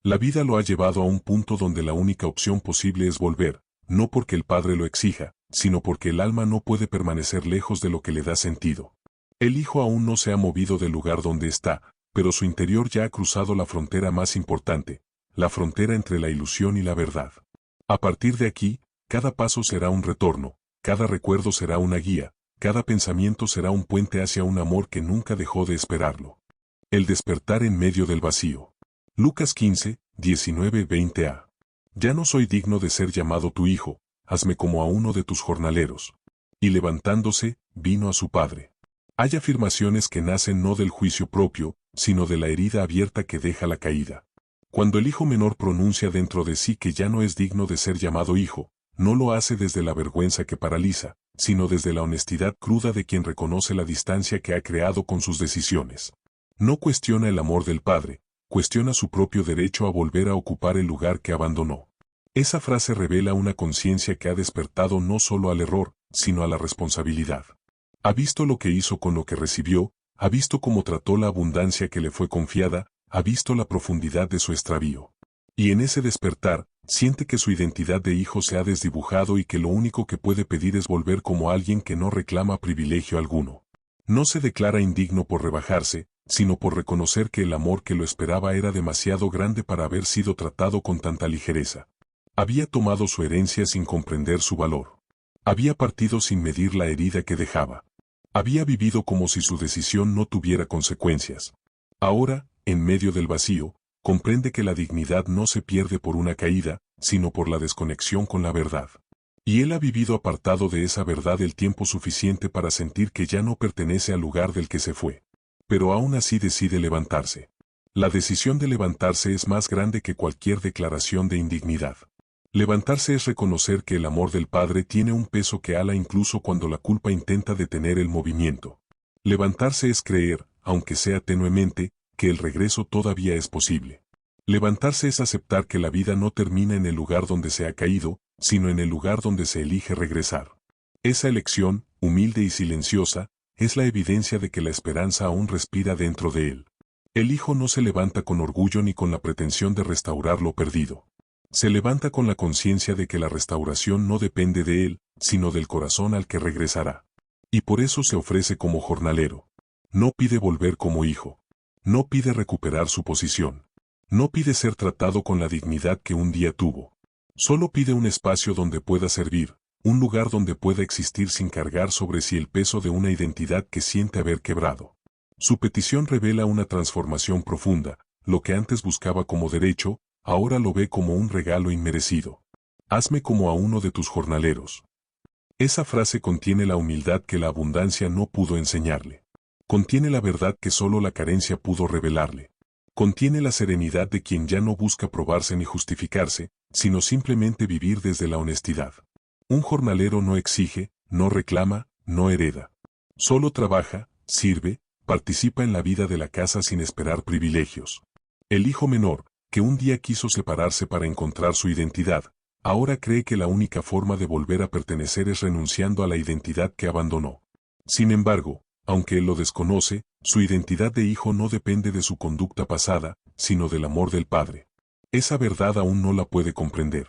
La vida lo ha llevado a un punto donde la única opción posible es volver, no porque el Padre lo exija, sino porque el alma no puede permanecer lejos de lo que le da sentido. El Hijo aún no se ha movido del lugar donde está, pero su interior ya ha cruzado la frontera más importante, la frontera entre la ilusión y la verdad. A partir de aquí, cada paso será un retorno, cada recuerdo será una guía, cada pensamiento será un puente hacia un amor que nunca dejó de esperarlo. El despertar en medio del vacío. Lucas 15, 19-20a. Ya no soy digno de ser llamado tu hijo, hazme como a uno de tus jornaleros. Y levantándose, vino a su padre. Hay afirmaciones que nacen no del juicio propio, sino de la herida abierta que deja la caída. Cuando el hijo menor pronuncia dentro de sí que ya no es digno de ser llamado hijo, no lo hace desde la vergüenza que paraliza, sino desde la honestidad cruda de quien reconoce la distancia que ha creado con sus decisiones. No cuestiona el amor del padre, cuestiona su propio derecho a volver a ocupar el lugar que abandonó. Esa frase revela una conciencia que ha despertado no solo al error, sino a la responsabilidad. Ha visto lo que hizo con lo que recibió, ha visto cómo trató la abundancia que le fue confiada, ha visto la profundidad de su extravío. Y en ese despertar, siente que su identidad de hijo se ha desdibujado y que lo único que puede pedir es volver como alguien que no reclama privilegio alguno. No se declara indigno por rebajarse, sino por reconocer que el amor que lo esperaba era demasiado grande para haber sido tratado con tanta ligereza. Había tomado su herencia sin comprender su valor. Había partido sin medir la herida que dejaba. Había vivido como si su decisión no tuviera consecuencias. Ahora, en medio del vacío, comprende que la dignidad no se pierde por una caída, sino por la desconexión con la verdad. Y él ha vivido apartado de esa verdad el tiempo suficiente para sentir que ya no pertenece al lugar del que se fue. Pero aún así decide levantarse. La decisión de levantarse es más grande que cualquier declaración de indignidad. Levantarse es reconocer que el amor del Padre tiene un peso que ala incluso cuando la culpa intenta detener el movimiento. Levantarse es creer, aunque sea tenuemente, que el regreso todavía es posible. Levantarse es aceptar que la vida no termina en el lugar donde se ha caído, sino en el lugar donde se elige regresar. Esa elección, humilde y silenciosa, es la evidencia de que la esperanza aún respira dentro de él. El hijo no se levanta con orgullo ni con la pretensión de restaurar lo perdido. Se levanta con la conciencia de que la restauración no depende de él, sino del corazón al que regresará. Y por eso se ofrece como jornalero. No pide volver como hijo. No pide recuperar su posición. No pide ser tratado con la dignidad que un día tuvo. Solo pide un espacio donde pueda servir, un lugar donde pueda existir sin cargar sobre sí el peso de una identidad que siente haber quebrado. Su petición revela una transformación profunda, lo que antes buscaba como derecho, ahora lo ve como un regalo inmerecido. Hazme como a uno de tus jornaleros. Esa frase contiene la humildad que la abundancia no pudo enseñarle. Contiene la verdad que solo la carencia pudo revelarle. Contiene la serenidad de quien ya no busca probarse ni justificarse, sino simplemente vivir desde la honestidad. Un jornalero no exige, no reclama, no hereda. Solo trabaja, sirve, participa en la vida de la casa sin esperar privilegios. El hijo menor, que un día quiso separarse para encontrar su identidad, ahora cree que la única forma de volver a pertenecer es renunciando a la identidad que abandonó. Sin embargo, aunque él lo desconoce, su identidad de hijo no depende de su conducta pasada, sino del amor del Padre. Esa verdad aún no la puede comprender.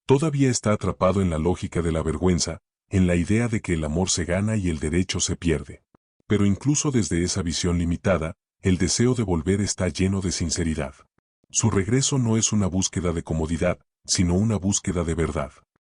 Todavía está atrapado en la lógica de la vergüenza, en la idea de que el amor se gana y el derecho se pierde. Pero incluso desde esa visión limitada, el deseo de volver está lleno de sinceridad. Su regreso no es una búsqueda de comodidad, sino una búsqueda de verdad.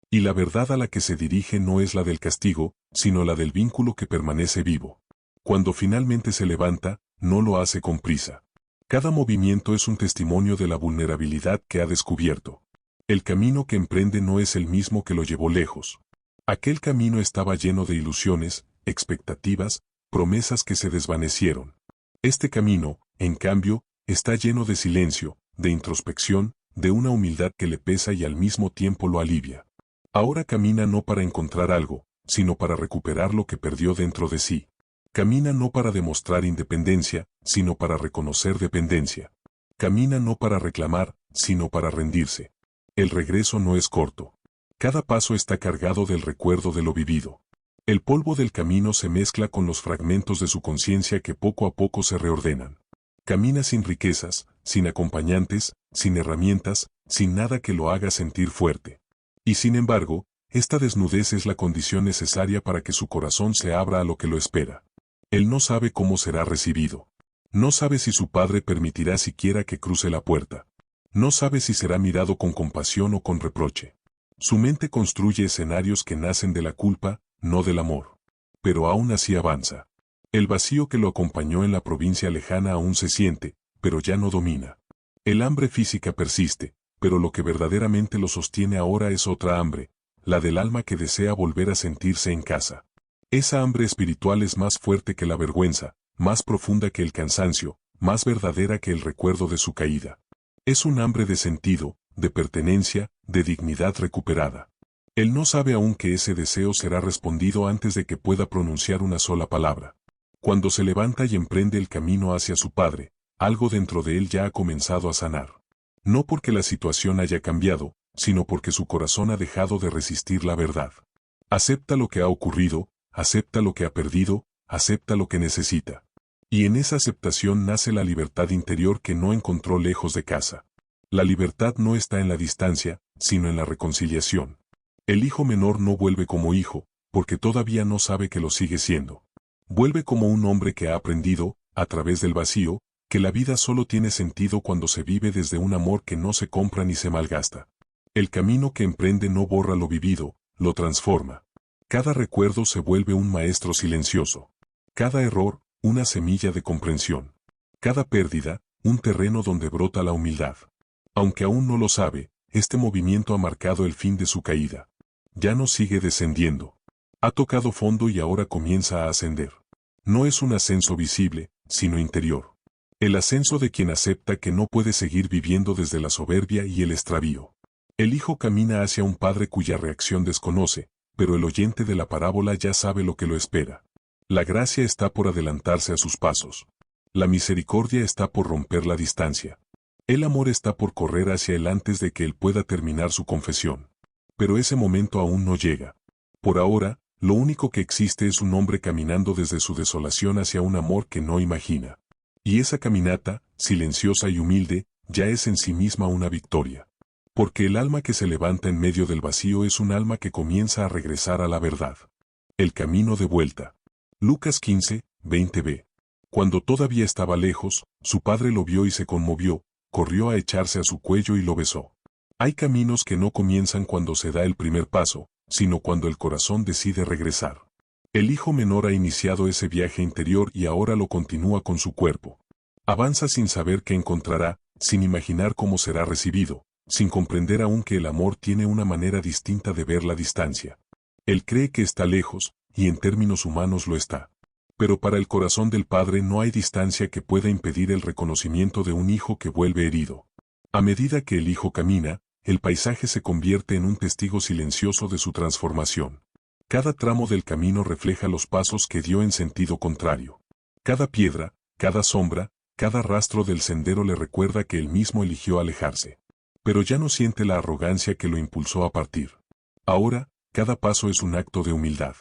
Y la verdad a la que se dirige no es la del castigo, sino la del vínculo que permanece vivo. Cuando finalmente se levanta, no lo hace con prisa. Cada movimiento es un testimonio de la vulnerabilidad que ha descubierto. El camino que emprende no es el mismo que lo llevó lejos. Aquel camino estaba lleno de ilusiones, expectativas, promesas que se desvanecieron. Este camino, en cambio, está lleno de silencio, de introspección, de una humildad que le pesa y al mismo tiempo lo alivia. Ahora camina no para encontrar algo, sino para recuperar lo que perdió dentro de sí. Camina no para demostrar independencia, sino para reconocer dependencia. Camina no para reclamar, sino para rendirse. El regreso no es corto. Cada paso está cargado del recuerdo de lo vivido. El polvo del camino se mezcla con los fragmentos de su conciencia que poco a poco se reordenan. Camina sin riquezas, sin acompañantes, sin herramientas, sin nada que lo haga sentir fuerte. Y sin embargo, esta desnudez es la condición necesaria para que su corazón se abra a lo que lo espera. Él no sabe cómo será recibido. No sabe si su padre permitirá siquiera que cruce la puerta. No sabe si será mirado con compasión o con reproche. Su mente construye escenarios que nacen de la culpa, no del amor. Pero aún así avanza. El vacío que lo acompañó en la provincia lejana aún se siente, pero ya no domina. El hambre física persiste, pero lo que verdaderamente lo sostiene ahora es otra hambre, la del alma que desea volver a sentirse en casa. Esa hambre espiritual es más fuerte que la vergüenza, más profunda que el cansancio, más verdadera que el recuerdo de su caída. Es un hambre de sentido, de pertenencia, de dignidad recuperada. Él no sabe aún que ese deseo será respondido antes de que pueda pronunciar una sola palabra. Cuando se levanta y emprende el camino hacia su padre, algo dentro de él ya ha comenzado a sanar. No porque la situación haya cambiado, sino porque su corazón ha dejado de resistir la verdad. Acepta lo que ha ocurrido, acepta lo que ha perdido, acepta lo que necesita. Y en esa aceptación nace la libertad interior que no encontró lejos de casa. La libertad no está en la distancia, sino en la reconciliación. El hijo menor no vuelve como hijo, porque todavía no sabe que lo sigue siendo. Vuelve como un hombre que ha aprendido, a través del vacío, que la vida solo tiene sentido cuando se vive desde un amor que no se compra ni se malgasta. El camino que emprende no borra lo vivido, lo transforma. Cada recuerdo se vuelve un maestro silencioso. Cada error, una semilla de comprensión. Cada pérdida, un terreno donde brota la humildad. Aunque aún no lo sabe, este movimiento ha marcado el fin de su caída. Ya no sigue descendiendo. Ha tocado fondo y ahora comienza a ascender. No es un ascenso visible, sino interior. El ascenso de quien acepta que no puede seguir viviendo desde la soberbia y el extravío. El hijo camina hacia un padre cuya reacción desconoce, pero el oyente de la parábola ya sabe lo que lo espera. La gracia está por adelantarse a sus pasos. La misericordia está por romper la distancia. El amor está por correr hacia él antes de que él pueda terminar su confesión. Pero ese momento aún no llega. Por ahora, lo único que existe es un hombre caminando desde su desolación hacia un amor que no imagina. Y esa caminata, silenciosa y humilde, ya es en sí misma una victoria. Porque el alma que se levanta en medio del vacío es un alma que comienza a regresar a la verdad. El camino de vuelta. Lucas 15, 20b. Cuando todavía estaba lejos, su padre lo vio y se conmovió, corrió a echarse a su cuello y lo besó. Hay caminos que no comienzan cuando se da el primer paso, sino cuando el corazón decide regresar. El hijo menor ha iniciado ese viaje interior y ahora lo continúa con su cuerpo. Avanza sin saber qué encontrará, sin imaginar cómo será recibido, sin comprender aún que el amor tiene una manera distinta de ver la distancia. Él cree que está lejos, y en términos humanos lo está. Pero para el corazón del padre no hay distancia que pueda impedir el reconocimiento de un hijo que vuelve herido. A medida que el hijo camina, el paisaje se convierte en un testigo silencioso de su transformación. Cada tramo del camino refleja los pasos que dio en sentido contrario. Cada piedra, cada sombra, cada rastro del sendero le recuerda que él mismo eligió alejarse. Pero ya no siente la arrogancia que lo impulsó a partir. Ahora, cada paso es un acto de humildad.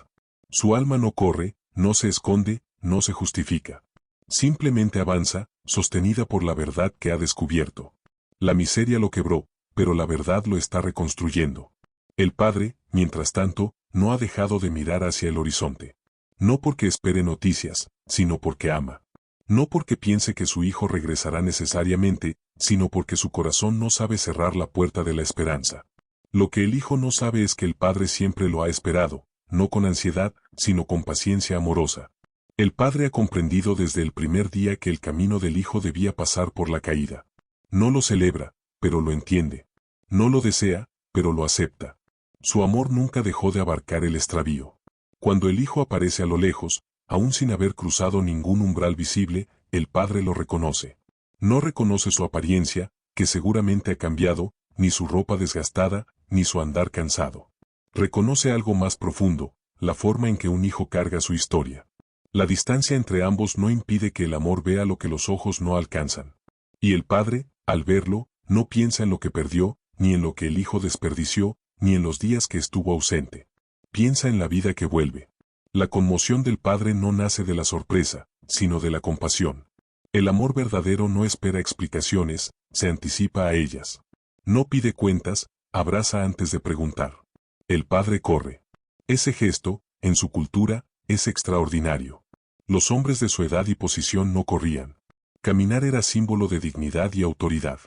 Su alma no corre, no se esconde, no se justifica. Simplemente avanza, sostenida por la verdad que ha descubierto. La miseria lo quebró, pero la verdad lo está reconstruyendo. El padre, mientras tanto, no ha dejado de mirar hacia el horizonte. No porque espere noticias, sino porque ama. No porque piense que su hijo regresará necesariamente, sino porque su corazón no sabe cerrar la puerta de la esperanza. Lo que el hijo no sabe es que el padre siempre lo ha esperado, no con ansiedad, sino con paciencia amorosa. El padre ha comprendido desde el primer día que el camino del hijo debía pasar por la caída. No lo celebra, pero lo entiende. No lo desea, pero lo acepta. Su amor nunca dejó de abarcar el extravío. Cuando el hijo aparece a lo lejos, aún sin haber cruzado ningún umbral visible, el padre lo reconoce. No reconoce su apariencia, que seguramente ha cambiado, ni su ropa desgastada, ni su andar cansado. Reconoce algo más profundo, la forma en que un hijo carga su historia. La distancia entre ambos no impide que el amor vea lo que los ojos no alcanzan. Y el padre, al verlo, no piensa en lo que perdió, ni en lo que el hijo desperdició, ni en los días que estuvo ausente. Piensa en la vida que vuelve. La conmoción del padre no nace de la sorpresa, sino de la compasión. El amor verdadero no espera explicaciones, se anticipa a ellas. No pide cuentas, abraza antes de preguntar. El padre corre. Ese gesto, en su cultura, es extraordinario. Los hombres de su edad y posición no corrían. Caminar era símbolo de dignidad y autoridad.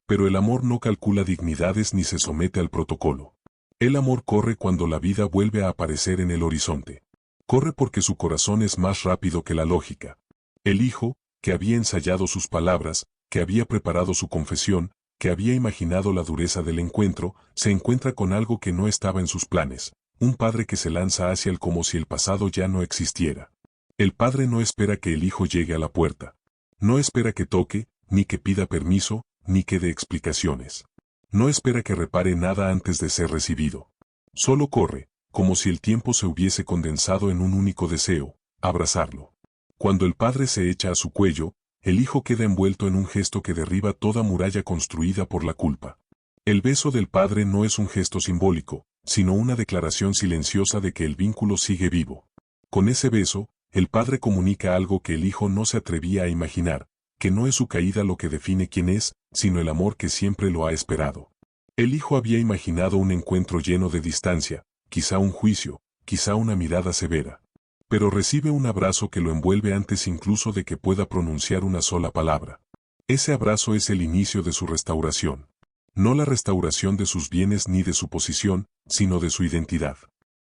Pero el amor no calcula dignidades ni se somete al protocolo. El amor corre cuando la vida vuelve a aparecer en el horizonte. Corre porque su corazón es más rápido que la lógica. El hijo, que había ensayado sus palabras, que había preparado su confesión, que había imaginado la dureza del encuentro, se encuentra con algo que no estaba en sus planes, un padre que se lanza hacia él como si el pasado ya no existiera. El padre no espera que el hijo llegue a la puerta. No espera que toque, ni que pida permiso, ni que dé explicaciones. No espera que repare nada antes de ser recibido. Solo corre, como si el tiempo se hubiese condensado en un único deseo, abrazarlo. Cuando el padre se echa a su cuello, el hijo queda envuelto en un gesto que derriba toda muralla construida por la culpa. El beso del padre no es un gesto simbólico, sino una declaración silenciosa de que el vínculo sigue vivo. Con ese beso, el padre comunica algo que el hijo no se atrevía a imaginar, que no es su caída lo que define quién es, sino el amor que siempre lo ha esperado. El hijo había imaginado un encuentro lleno de distancia, quizá un juicio, quizá una mirada severa. Pero recibe un abrazo que lo envuelve antes incluso de que pueda pronunciar una sola palabra. Ese abrazo es el inicio de su restauración. No la restauración de sus bienes ni de su posición, sino de su identidad.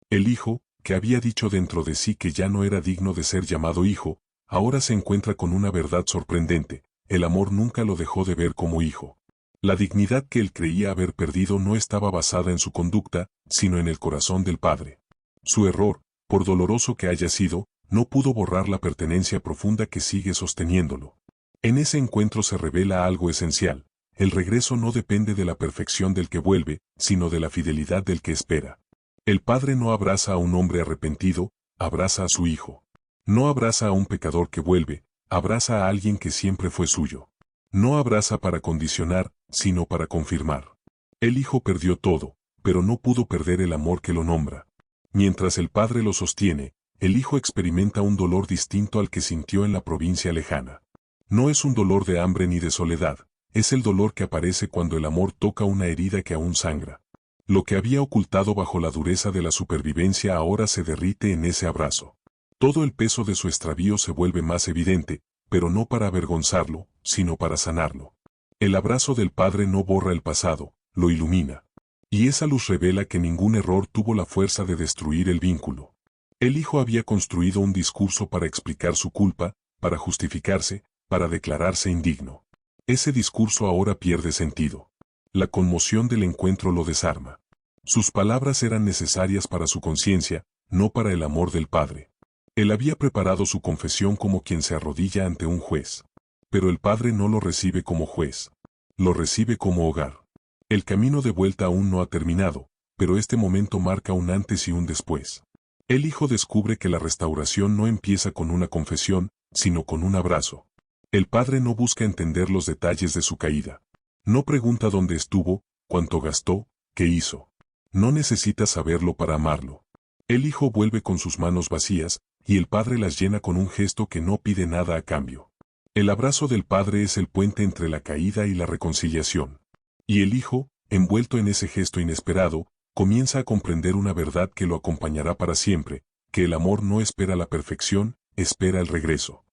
El hijo, que había dicho dentro de sí que ya no era digno de ser llamado hijo, ahora se encuentra con una verdad sorprendente: el amor nunca lo dejó de ver como hijo. La dignidad que él creía haber perdido no estaba basada en su conducta, sino en el corazón del padre. Su error, por doloroso que haya sido, no pudo borrar la pertenencia profunda que sigue sosteniéndolo. En ese encuentro se revela algo esencial: el regreso no depende de la perfección del que vuelve, sino de la fidelidad del que espera. El padre no abraza a un hombre arrepentido, abraza a su hijo. No abraza a un pecador que vuelve, abraza a alguien que siempre fue suyo. No abraza para condicionar, sino para confirmar. El hijo perdió todo, pero no pudo perder el amor que lo nombra. Mientras el padre lo sostiene, el hijo experimenta un dolor distinto al que sintió en la provincia lejana. No es un dolor de hambre ni de soledad, es el dolor que aparece cuando el amor toca una herida que aún sangra. Lo que había ocultado bajo la dureza de la supervivencia ahora se derrite en ese abrazo. Todo el peso de su extravío se vuelve más evidente, pero no para avergonzarlo, sino para sanarlo. El abrazo del padre no borra el pasado, lo ilumina. Y esa luz revela que ningún error tuvo la fuerza de destruir el vínculo. El hijo había construido un discurso para explicar su culpa, para justificarse, para declararse indigno. Ese discurso ahora pierde sentido. La conmoción del encuentro lo desarma. Sus palabras eran necesarias para su conciencia, no para el amor del padre. Él había preparado su confesión como quien se arrodilla ante un juez. Pero el padre no lo recibe como juez. Lo recibe como hogar. El camino de vuelta aún no ha terminado, pero este momento marca un antes y un después. El hijo descubre que la restauración no empieza con una confesión, sino con un abrazo. El padre no busca entender los detalles de su caída. No pregunta dónde estuvo, cuánto gastó, qué hizo. No necesita saberlo para amarlo. El hijo vuelve con sus manos vacías, y el padre las llena con un gesto que no pide nada a cambio. El abrazo del padre es el puente entre la caída y la reconciliación. Y el hijo, envuelto en ese gesto inesperado, comienza a comprender una verdad que lo acompañará para siempre: que el amor no espera la perfección, espera el regreso.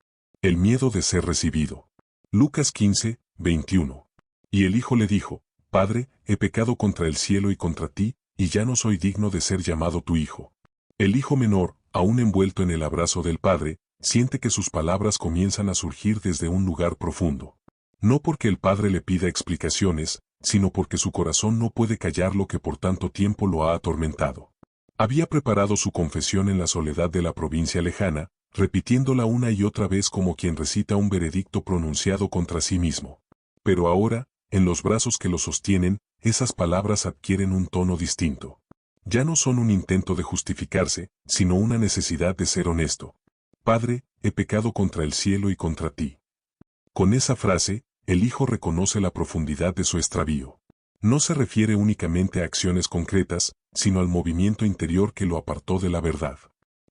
El miedo de ser recibido. Lucas 15, 21. Y el hijo le dijo: Padre, he pecado contra el cielo y contra ti, y ya no soy digno de ser llamado tu hijo. El hijo menor, aún envuelto en el abrazo del padre, siente que sus palabras comienzan a surgir desde un lugar profundo. No porque el padre le pida explicaciones, sino porque su corazón no puede callar lo que por tanto tiempo lo ha atormentado. Había preparado su confesión en la soledad de la provincia lejana, repitiéndola una y otra vez como quien recita un veredicto pronunciado contra sí mismo. Pero ahora, en los brazos que lo sostienen, esas palabras adquieren un tono distinto. Ya no son un intento de justificarse, sino una necesidad de ser honesto. Padre, he pecado contra el cielo y contra ti. Con esa frase, el hijo reconoce la profundidad de su extravío. No se refiere únicamente a acciones concretas, sino al movimiento interior que lo apartó de la verdad.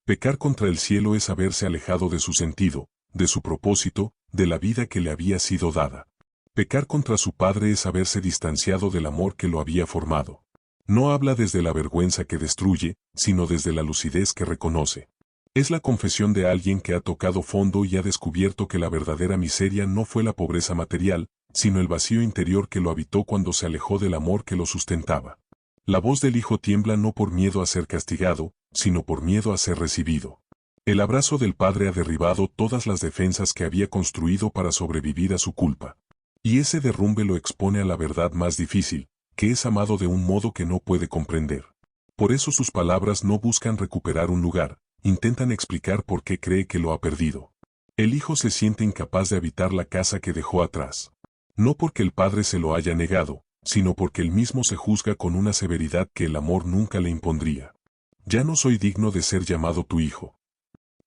Pecar contra el cielo es haberse alejado de su sentido, de su propósito, de la vida que le había sido dada. Pecar contra su padre es haberse distanciado del amor que lo había formado. No habla desde la vergüenza que destruye, sino desde la lucidez que reconoce. Es la confesión de alguien que ha tocado fondo y ha descubierto que la verdadera miseria no fue la pobreza material, sino el vacío interior que lo habitó cuando se alejó del amor que lo sustentaba. La voz del hijo tiembla no por miedo a ser castigado, sino por miedo a ser recibido. El abrazo del padre ha derribado todas las defensas que había construido para sobrevivir a su culpa. Y ese derrumbe lo expone a la verdad más difícil, que es amado de un modo que no puede comprender. Por eso sus palabras no buscan recuperar un lugar, intentan explicar por qué cree que lo ha perdido. El hijo se siente incapaz de habitar la casa que dejó atrás. No porque el padre se lo haya negado, sino porque él mismo se juzga con una severidad que el amor nunca le impondría. Ya no soy digno de ser llamado tu hijo.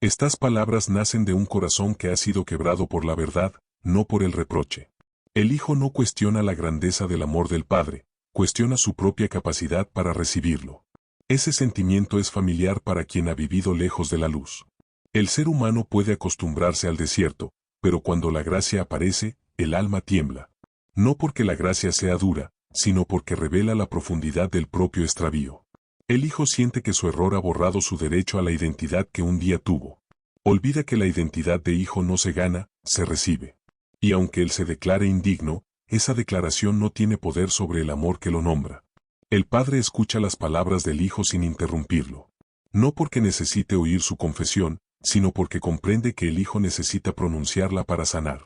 Estas palabras nacen de un corazón que ha sido quebrado por la verdad, no por el reproche. El hijo no cuestiona la grandeza del amor del padre, cuestiona su propia capacidad para recibirlo. Ese sentimiento es familiar para quien ha vivido lejos de la luz. El ser humano puede acostumbrarse al desierto, pero cuando la gracia aparece, el alma tiembla. No porque la gracia sea dura, sino porque revela la profundidad del propio extravío. El hijo siente que su error ha borrado su derecho a la identidad que un día tuvo. Olvida que la identidad de hijo no se gana, se recibe. Y aunque él se declare indigno, esa declaración no tiene poder sobre el amor que lo nombra. El padre escucha las palabras del hijo sin interrumpirlo. No porque necesite oír su confesión, sino porque comprende que el hijo necesita pronunciarla para sanar.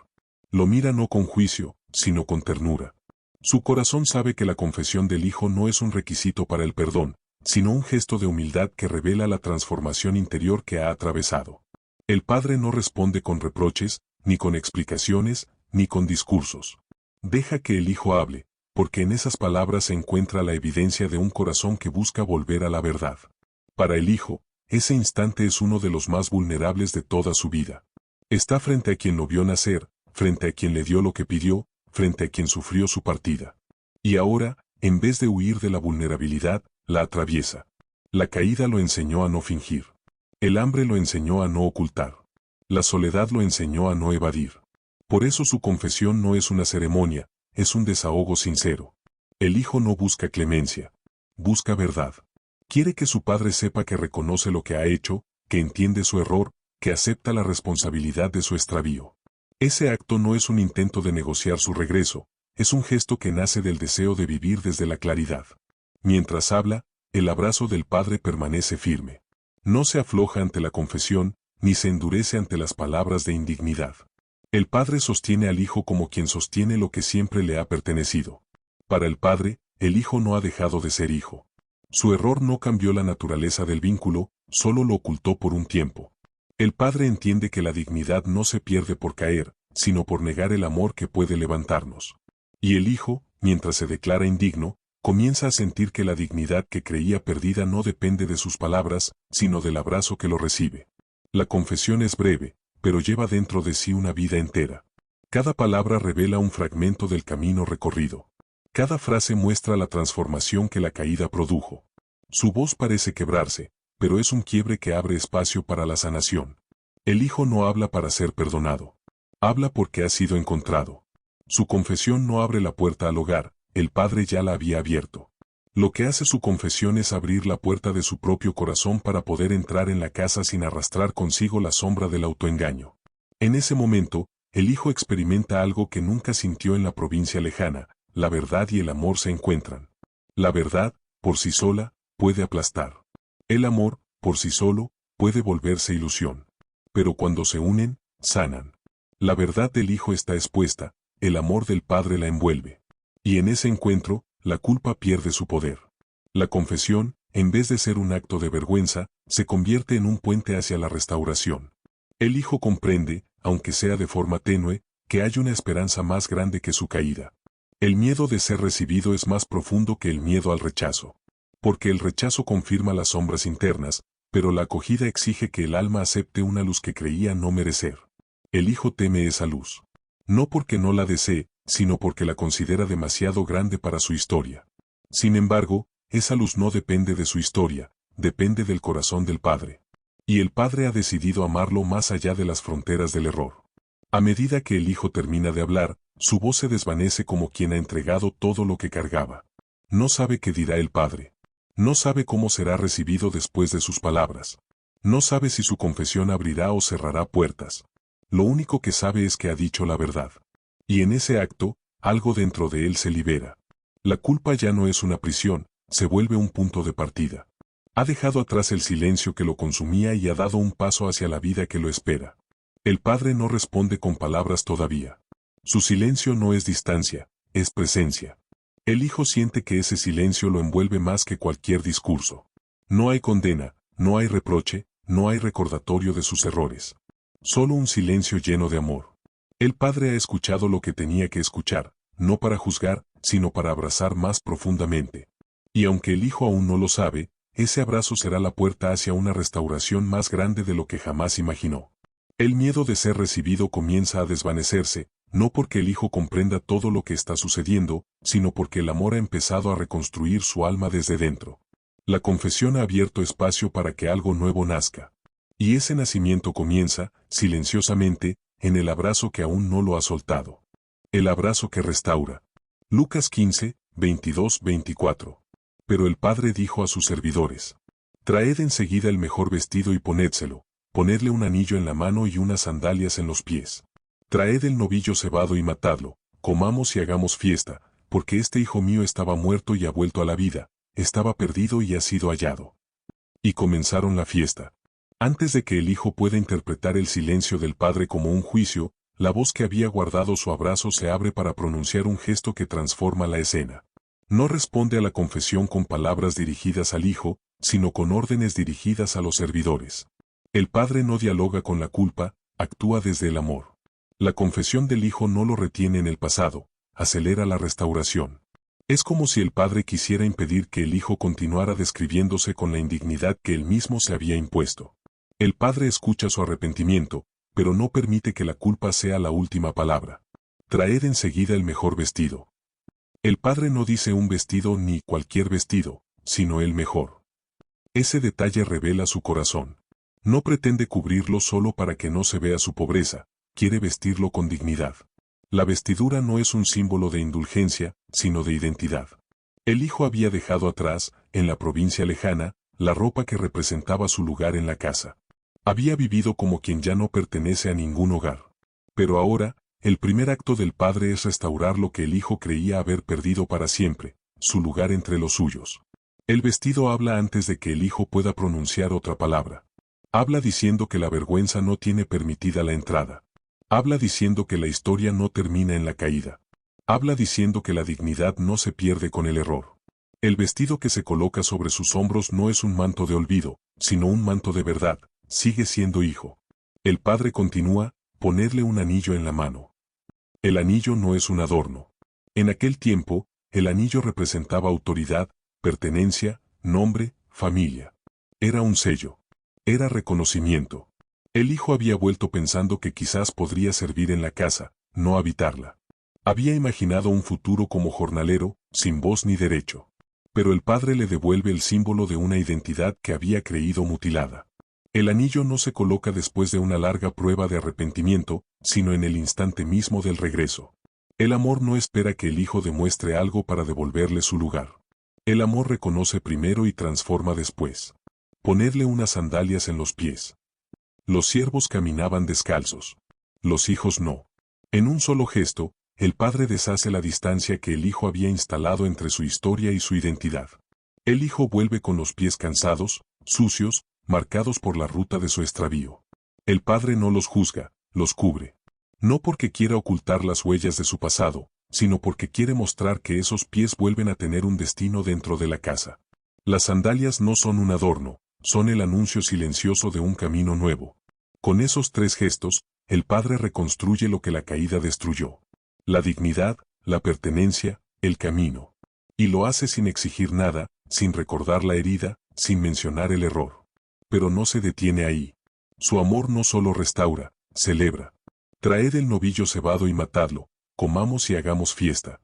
Lo mira no con juicio, sino con ternura. Su corazón sabe que la confesión del hijo no es un requisito para el perdón, sino un gesto de humildad que revela la transformación interior que ha atravesado. El padre no responde con reproches, ni con explicaciones, ni con discursos. Deja que el hijo hable, porque en esas palabras se encuentra la evidencia de un corazón que busca volver a la verdad. Para el hijo, ese instante es uno de los más vulnerables de toda su vida. Está frente a quien lo vio nacer, frente a quien le dio lo que pidió, frente a quien sufrió su partida. Y ahora, en vez de huir de la vulnerabilidad, la atraviesa. La caída lo enseñó a no fingir. El hambre lo enseñó a no ocultar. La soledad lo enseñó a no evadir. Por eso su confesión no es una ceremonia, es un desahogo sincero. El hijo no busca clemencia. Busca verdad. Quiere que su padre sepa que reconoce lo que ha hecho, que entiende su error, que acepta la responsabilidad de su extravío. Ese acto no es un intento de negociar su regreso, es un gesto que nace del deseo de vivir desde la claridad. Mientras habla, el abrazo del padre permanece firme. No se afloja ante la confesión, ni se endurece ante las palabras de indignidad. El padre sostiene al hijo como quien sostiene lo que siempre le ha pertenecido. Para el padre, el hijo no ha dejado de ser hijo. Su error no cambió la naturaleza del vínculo, solo lo ocultó por un tiempo. El padre entiende que la dignidad no se pierde por caer, sino por negar el amor que puede levantarnos. Y el hijo, mientras se declara indigno, comienza a sentir que la dignidad que creía perdida no depende de sus palabras, sino del abrazo que lo recibe. La confesión es breve, pero lleva dentro de sí una vida entera. Cada palabra revela un fragmento del camino recorrido. Cada frase muestra la transformación que la caída produjo. Su voz parece quebrarse, pero es un quiebre que abre espacio para la sanación. El hijo no habla para ser perdonado. Habla porque ha sido encontrado. Su confesión no abre la puerta al hogar, el padre ya la había abierto. Lo que hace su confesión es abrir la puerta de su propio corazón para poder entrar en la casa sin arrastrar consigo la sombra del autoengaño. En ese momento, el hijo experimenta algo que nunca sintió en la provincia lejana, la verdad y el amor se encuentran. La verdad, por sí sola, puede aplastar. El amor, por sí solo, puede volverse ilusión. Pero cuando se unen, sanan. La verdad del hijo está expuesta, el amor del padre la envuelve. Y en ese encuentro, la culpa pierde su poder. La confesión, en vez de ser un acto de vergüenza, se convierte en un puente hacia la restauración. El hijo comprende, aunque sea de forma tenue, que hay una esperanza más grande que su caída. El miedo de ser recibido es más profundo que el miedo al rechazo. Porque el rechazo confirma las sombras internas, pero la acogida exige que el alma acepte una luz que creía no merecer. El hijo teme esa luz. No porque no la desee, sino porque la considera demasiado grande para su historia. Sin embargo, esa luz no depende de su historia, depende del corazón del padre. Y el padre ha decidido amarlo más allá de las fronteras del error. A medida que el hijo termina de hablar, su voz se desvanece como quien ha entregado todo lo que cargaba. No sabe qué dirá el padre. No sabe cómo será recibido después de sus palabras. No sabe si su confesión abrirá o cerrará puertas. Lo único que sabe es que ha dicho la verdad. Y en ese acto, algo dentro de él se libera. La culpa ya no es una prisión, se vuelve un punto de partida. Ha dejado atrás el silencio que lo consumía y ha dado un paso hacia la vida que lo espera. El padre no responde con palabras todavía. Su silencio no es distancia, es presencia. El hijo siente que ese silencio lo envuelve más que cualquier discurso. No hay condena, no hay reproche, no hay recordatorio de sus errores. Solo un silencio lleno de amor. El padre ha escuchado lo que tenía que escuchar, no para juzgar, sino para abrazar más profundamente. Y aunque el hijo aún no lo sabe, ese abrazo será la puerta hacia una restauración más grande de lo que jamás imaginó. El miedo de ser recibido comienza a desvanecerse, no porque el hijo comprenda todo lo que está sucediendo, sino porque el amor ha empezado a reconstruir su alma desde dentro. La confesión ha abierto espacio para que algo nuevo nazca. Y ese nacimiento comienza, silenciosamente, en el abrazo que aún no lo ha soltado. El abrazo que restaura. Lucas 15, 22-24. Pero el padre dijo a sus servidores: traed enseguida el mejor vestido y ponédselo, ponedle un anillo en la mano y unas sandalias en los pies. Traed el novillo cebado y matadlo, comamos y hagamos fiesta, porque este hijo mío estaba muerto y ha vuelto a la vida, estaba perdido y ha sido hallado. Y comenzaron la fiesta. Antes de que el hijo pueda interpretar el silencio del padre como un juicio, la voz que había guardado su abrazo se abre para pronunciar un gesto que transforma la escena. No responde a la confesión con palabras dirigidas al hijo, sino con órdenes dirigidas a los servidores. El padre no dialoga con la culpa, actúa desde el amor. La confesión del hijo no lo retiene en el pasado, acelera la restauración. Es como si el padre quisiera impedir que el hijo continuara describiéndose con la indignidad que él mismo se había impuesto. El padre escucha su arrepentimiento, pero no permite que la culpa sea la última palabra. Traed enseguida el mejor vestido. El padre no dice un vestido ni cualquier vestido, sino el mejor. Ese detalle revela su corazón. No pretende cubrirlo solo para que no se vea su pobreza, quiere vestirlo con dignidad. La vestidura no es un símbolo de indulgencia, sino de identidad. El hijo había dejado atrás, en la provincia lejana, la ropa que representaba su lugar en la casa. Había vivido como quien ya no pertenece a ningún hogar. Pero ahora, el primer acto del padre es restaurar lo que el hijo creía haber perdido para siempre, su lugar entre los suyos. El vestido habla antes de que el hijo pueda pronunciar otra palabra. Habla diciendo que la vergüenza no tiene permitida la entrada. Habla diciendo que la historia no termina en la caída. Habla diciendo que la dignidad no se pierde con el error. El vestido que se coloca sobre sus hombros no es un manto de olvido, sino un manto de verdad, sigue siendo hijo. El padre continúa: ponedle un anillo en la mano. El anillo no es un adorno. En aquel tiempo, el anillo representaba autoridad, pertenencia, nombre, familia. Era un sello. Era reconocimiento. El hijo había vuelto pensando que quizás podría servir en la casa, no habitarla. Había imaginado un futuro como jornalero, sin voz ni derecho. Pero el padre le devuelve el símbolo de una identidad que había creído mutilada. El anillo no se coloca después de una larga prueba de arrepentimiento, sino en el instante mismo del regreso. El amor no espera que el hijo demuestre algo para devolverle su lugar. El amor reconoce primero y transforma después. Ponedle unas sandalias en los pies. Los siervos caminaban descalzos. Los hijos no. En un solo gesto, el padre deshace la distancia que el hijo había instalado entre su historia y su identidad. El hijo vuelve con los pies cansados, sucios, marcados por la ruta de su extravío. El padre no los juzga, los cubre. No porque quiera ocultar las huellas de su pasado, sino porque quiere mostrar que esos pies vuelven a tener un destino dentro de la casa. Las sandalias no son un adorno, son el anuncio silencioso de un camino nuevo. Con esos tres gestos, el padre reconstruye lo que la caída destruyó. La dignidad, la pertenencia, el camino. Y lo hace sin exigir nada, sin recordar la herida, sin mencionar el error. Pero no se detiene ahí. Su amor no solo restaura, celebra. Traed el novillo cebado y matadlo, comamos y hagamos fiesta.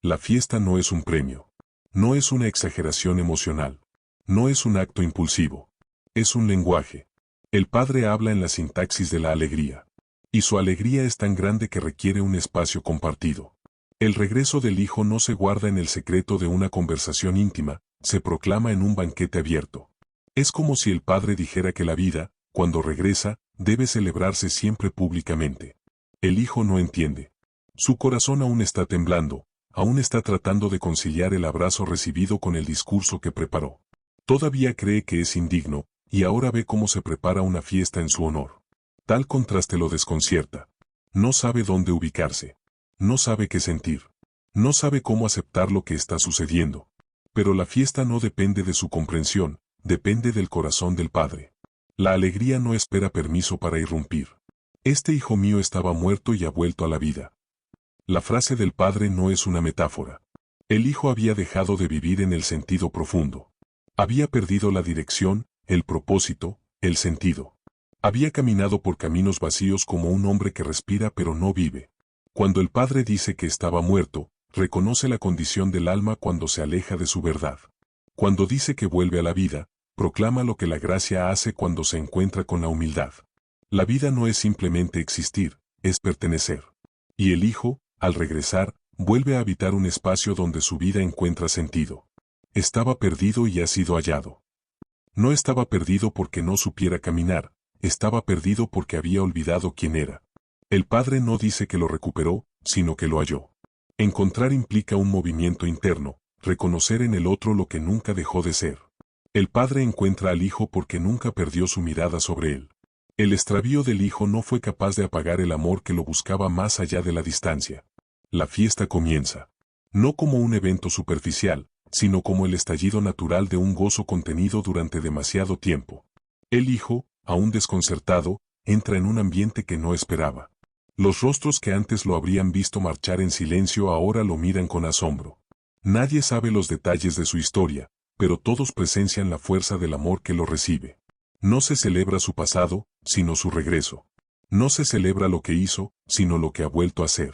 La fiesta no es un premio. No es una exageración emocional. No es un acto impulsivo. Es un lenguaje. El padre habla en la sintaxis de la alegría. Y su alegría es tan grande que requiere un espacio compartido. El regreso del hijo no se guarda en el secreto de una conversación íntima, se proclama en un banquete abierto. Es como si el padre dijera que la vida, cuando regresa, debe celebrarse siempre públicamente. El hijo no entiende. Su corazón aún está temblando, aún está tratando de conciliar el abrazo recibido con el discurso que preparó. Todavía cree que es indigno, y ahora ve cómo se prepara una fiesta en su honor. Tal contraste lo desconcierta. No sabe dónde ubicarse. No sabe qué sentir. No sabe cómo aceptar lo que está sucediendo. Pero la fiesta no depende de su comprensión, depende del corazón del Padre. La alegría no espera permiso para irrumpir. Este hijo mío estaba muerto y ha vuelto a la vida. La frase del Padre no es una metáfora. El hijo había dejado de vivir en el sentido profundo. Había perdido la dirección, el propósito, el sentido. Había caminado por caminos vacíos como un hombre que respira pero no vive. Cuando el Padre dice que estaba muerto, reconoce la condición del alma cuando se aleja de su verdad. Cuando dice que vuelve a la vida, proclama lo que la gracia hace cuando se encuentra con la humildad. La vida no es simplemente existir, es pertenecer. Y el Hijo, al regresar, vuelve a habitar un espacio donde su vida encuentra sentido. Estaba perdido y ha sido hallado. No estaba perdido porque no supiera caminar, estaba perdido porque había olvidado quién era. El Padre no dice que lo recuperó, sino que lo halló. Encontrar implica un movimiento interno, reconocer en el otro lo que nunca dejó de ser. El Padre encuentra al Hijo porque nunca perdió su mirada sobre él. El extravío del Hijo no fue capaz de apagar el amor que lo buscaba más allá de la distancia. La fiesta comienza. No como un evento superficial, sino como el estallido natural de un gozo contenido durante demasiado tiempo. El Hijo, aún desconcertado, entra en un ambiente que no esperaba. Los rostros que antes lo habrían visto marchar en silencio ahora lo miran con asombro. Nadie sabe los detalles de su historia, pero todos presencian la fuerza del amor que lo recibe. No se celebra su pasado, sino su regreso. No se celebra lo que hizo, sino lo que ha vuelto a ser.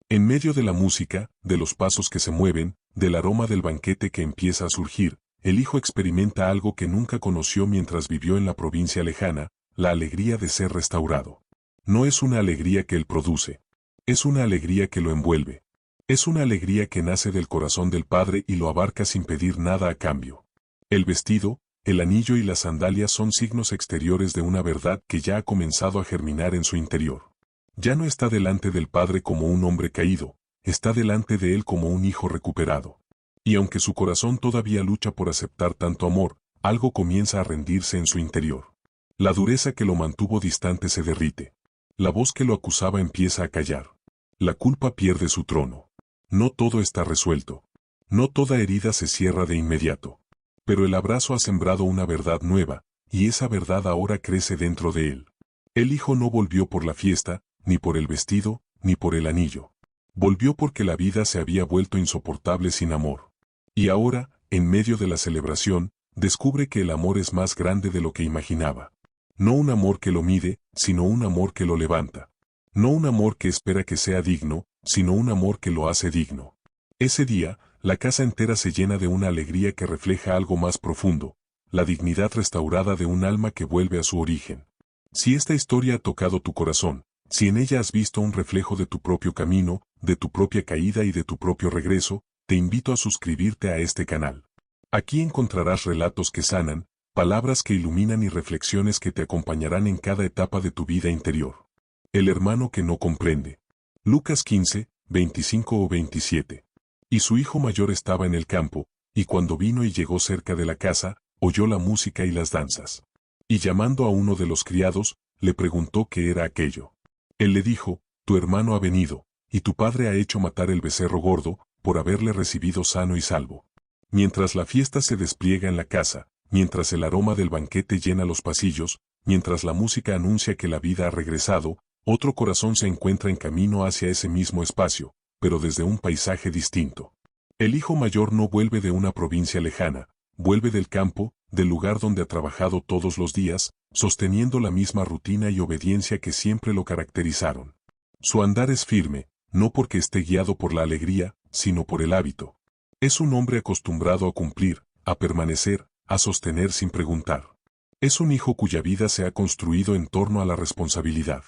En medio de la música, de los pasos que se mueven, del aroma del banquete que empieza a surgir, el Hijo experimenta algo que nunca conoció mientras vivió en la provincia lejana, la alegría de ser restaurado. No es una alegría que él produce. Es una alegría que lo envuelve. Es una alegría que nace del corazón del Padre y lo abarca sin pedir nada a cambio. El vestido, el anillo y las sandalias son signos exteriores de una verdad que ya ha comenzado a germinar en su interior. Ya no está delante del Padre como un hombre caído, está delante de él como un hijo recuperado. Y aunque su corazón todavía lucha por aceptar tanto amor, algo comienza a rendirse en su interior. La dureza que lo mantuvo distante se derrite. La voz que lo acusaba empieza a callar. La culpa pierde su trono. No todo está resuelto. No toda herida se cierra de inmediato. Pero el abrazo ha sembrado una verdad nueva, y esa verdad ahora crece dentro de él. El Hijo no volvió por la fiesta, ni por el vestido, ni por el anillo. Volvió porque la vida se había vuelto insoportable sin amor. Y ahora, en medio de la celebración, descubre que el amor es más grande de lo que imaginaba. No un amor que lo mide, sino un amor que lo levanta. No un amor que espera que sea digno, sino un amor que lo hace digno. Ese día, la casa entera se llena de una alegría que refleja algo más profundo, la dignidad restaurada de un alma que vuelve a su origen. Si esta historia ha tocado tu corazón, si en ella has visto un reflejo de tu propio camino, de tu propia caída y de tu propio regreso, te invito a suscribirte a este canal. Aquí encontrarás relatos que sanan, palabras que iluminan y reflexiones que te acompañarán en cada etapa de tu vida interior. El hermano que no comprende. Lucas 15, 25 o 27. Y su hijo mayor estaba en el campo, y cuando vino y llegó cerca de la casa, oyó la música y las danzas. Y llamando a uno de los criados, le preguntó qué era aquello. Él le dijo, tu hermano ha venido, y tu padre ha hecho matar el becerro gordo, por haberle recibido sano y salvo. Mientras la fiesta se despliega en la casa, mientras el aroma del banquete llena los pasillos, mientras la música anuncia que la vida ha regresado, otro corazón se encuentra en camino hacia ese mismo espacio, pero desde un paisaje distinto. El hijo mayor no vuelve de una provincia lejana, vuelve del campo, del lugar donde ha trabajado todos los días, sosteniendo la misma rutina y obediencia que siempre lo caracterizaron. Su andar es firme, no porque esté guiado por la alegría, sino por el hábito. Es un hombre acostumbrado a cumplir, a permanecer, a sostener sin preguntar. Es un hijo cuya vida se ha construido en torno a la responsabilidad.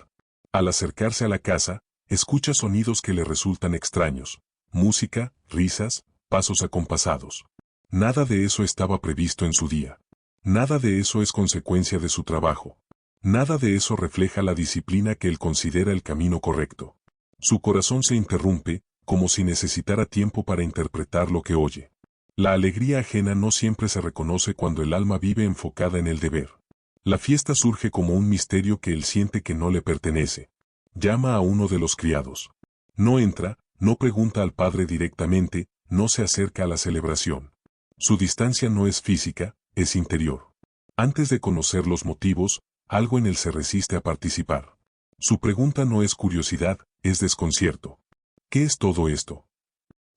Al acercarse a la casa, escucha sonidos que le resultan extraños, música, risas, pasos acompasados. Nada de eso estaba previsto en su día. Nada de eso es consecuencia de su trabajo. Nada de eso refleja la disciplina que él considera el camino correcto. Su corazón se interrumpe, como si necesitara tiempo para interpretar lo que oye. La alegría ajena no siempre se reconoce cuando el alma vive enfocada en el deber. La fiesta surge como un misterio que él siente que no le pertenece. Llama a uno de los criados. No entra, no pregunta al padre directamente, no se acerca a la celebración. Su distancia no es física, es interior. Antes de conocer los motivos, algo en él se resiste a participar. Su pregunta no es curiosidad, es desconcierto. ¿Qué es todo esto?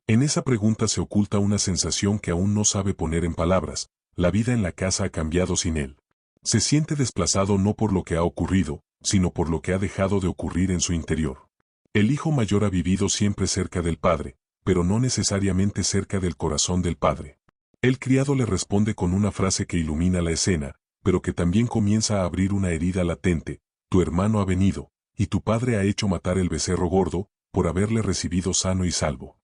En esa pregunta se oculta una sensación que aún no sabe poner en palabras. La vida en la casa ha cambiado sin él. Se siente desplazado no por lo que ha ocurrido, sino por lo que ha dejado de ocurrir en su interior. El hijo mayor ha vivido siempre cerca del padre, pero no necesariamente cerca del corazón del padre. El criado le responde con una frase que ilumina la escena, pero que también comienza a abrir una herida latente. Tu hermano ha venido, y tu padre ha hecho matar el becerro gordo, por haberle recibido sano y salvo.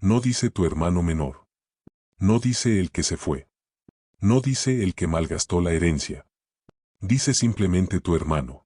No dice tu hermano menor. No dice el que se fue. No dice el que malgastó la herencia. Dice simplemente tu hermano.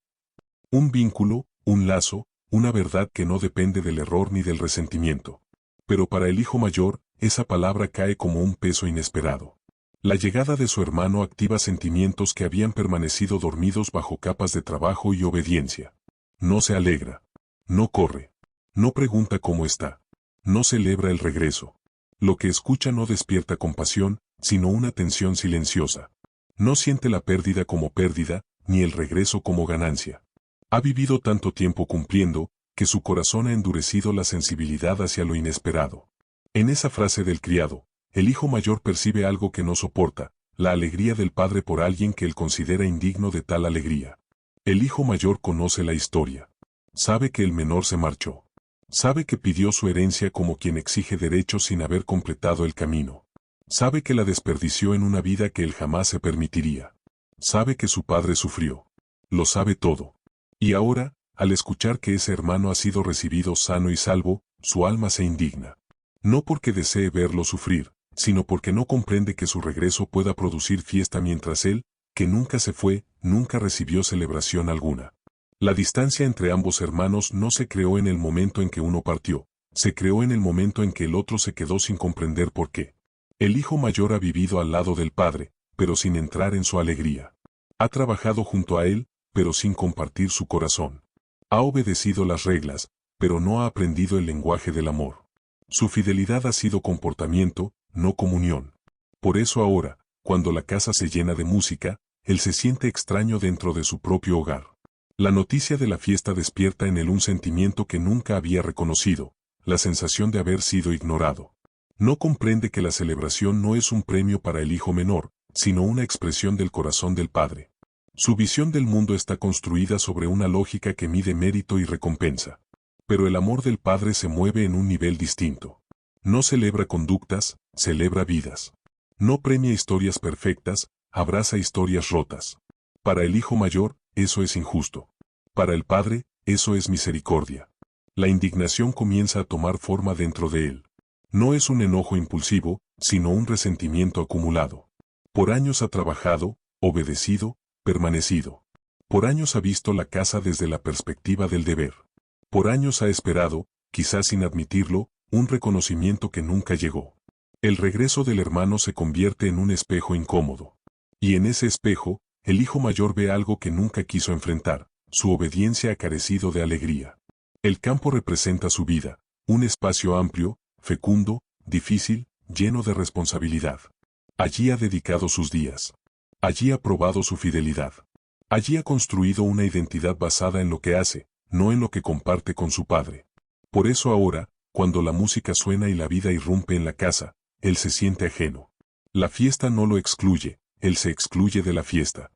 Un vínculo, un lazo, una verdad que no depende del error ni del resentimiento. Pero para el hijo mayor, esa palabra cae como un peso inesperado. La llegada de su hermano activa sentimientos que habían permanecido dormidos bajo capas de trabajo y obediencia. No se alegra. No corre. No pregunta cómo está. No celebra el regreso. Lo que escucha no despierta compasión, sino una tensión silenciosa. No siente la pérdida como pérdida, ni el regreso como ganancia. Ha vivido tanto tiempo cumpliendo, que su corazón ha endurecido la sensibilidad hacia lo inesperado. En esa frase del criado, el hijo mayor percibe algo que no soporta, la alegría del padre por alguien que él considera indigno de tal alegría. El hijo mayor conoce la historia. Sabe que el menor se marchó. Sabe que pidió su herencia como quien exige derechos sin haber completado el camino. Sabe que la desperdició en una vida que él jamás se permitiría. Sabe que su padre sufrió. Lo sabe todo. Y ahora, al escuchar que ese hermano ha sido recibido sano y salvo, su alma se indigna. No porque desee verlo sufrir, sino porque no comprende que su regreso pueda producir fiesta mientras él, que nunca se fue, nunca recibió celebración alguna. La distancia entre ambos hermanos no se creó en el momento en que uno partió, se creó en el momento en que el otro se quedó sin comprender por qué. El hijo mayor ha vivido al lado del padre, pero sin entrar en su alegría. Ha trabajado junto a él, pero sin compartir su corazón. Ha obedecido las reglas, pero no ha aprendido el lenguaje del amor. Su fidelidad ha sido comportamiento, no comunión. Por eso ahora, cuando la casa se llena de música, él se siente extraño dentro de su propio hogar. La noticia de la fiesta despierta en él un sentimiento que nunca había reconocido, la sensación de haber sido ignorado. No comprende que la celebración no es un premio para el hijo menor, sino una expresión del corazón del padre. Su visión del mundo está construida sobre una lógica que mide mérito y recompensa. Pero el amor del padre se mueve en un nivel distinto. No celebra conductas, celebra vidas. No premia historias perfectas, abraza historias rotas. Para el hijo mayor, eso es injusto. Para el padre, eso es misericordia. La indignación comienza a tomar forma dentro de él. No es un enojo impulsivo, sino un resentimiento acumulado. Por años ha trabajado, obedecido, permanecido. Por años ha visto la casa desde la perspectiva del deber. Por años ha esperado, quizás sin admitirlo, un reconocimiento que nunca llegó. El regreso del hermano se convierte en un espejo incómodo. Y en ese espejo, el hijo mayor ve algo que nunca quiso enfrentar, su obediencia ha carecido de alegría. El campo representa su vida, un espacio amplio, fecundo, difícil, lleno de responsabilidad. Allí ha dedicado sus días. Allí ha probado su fidelidad. Allí ha construido una identidad basada en lo que hace, no en lo que comparte con su padre. Por eso ahora, cuando la música suena y la vida irrumpe en la casa, él se siente ajeno. La fiesta no lo excluye, él se excluye de la fiesta.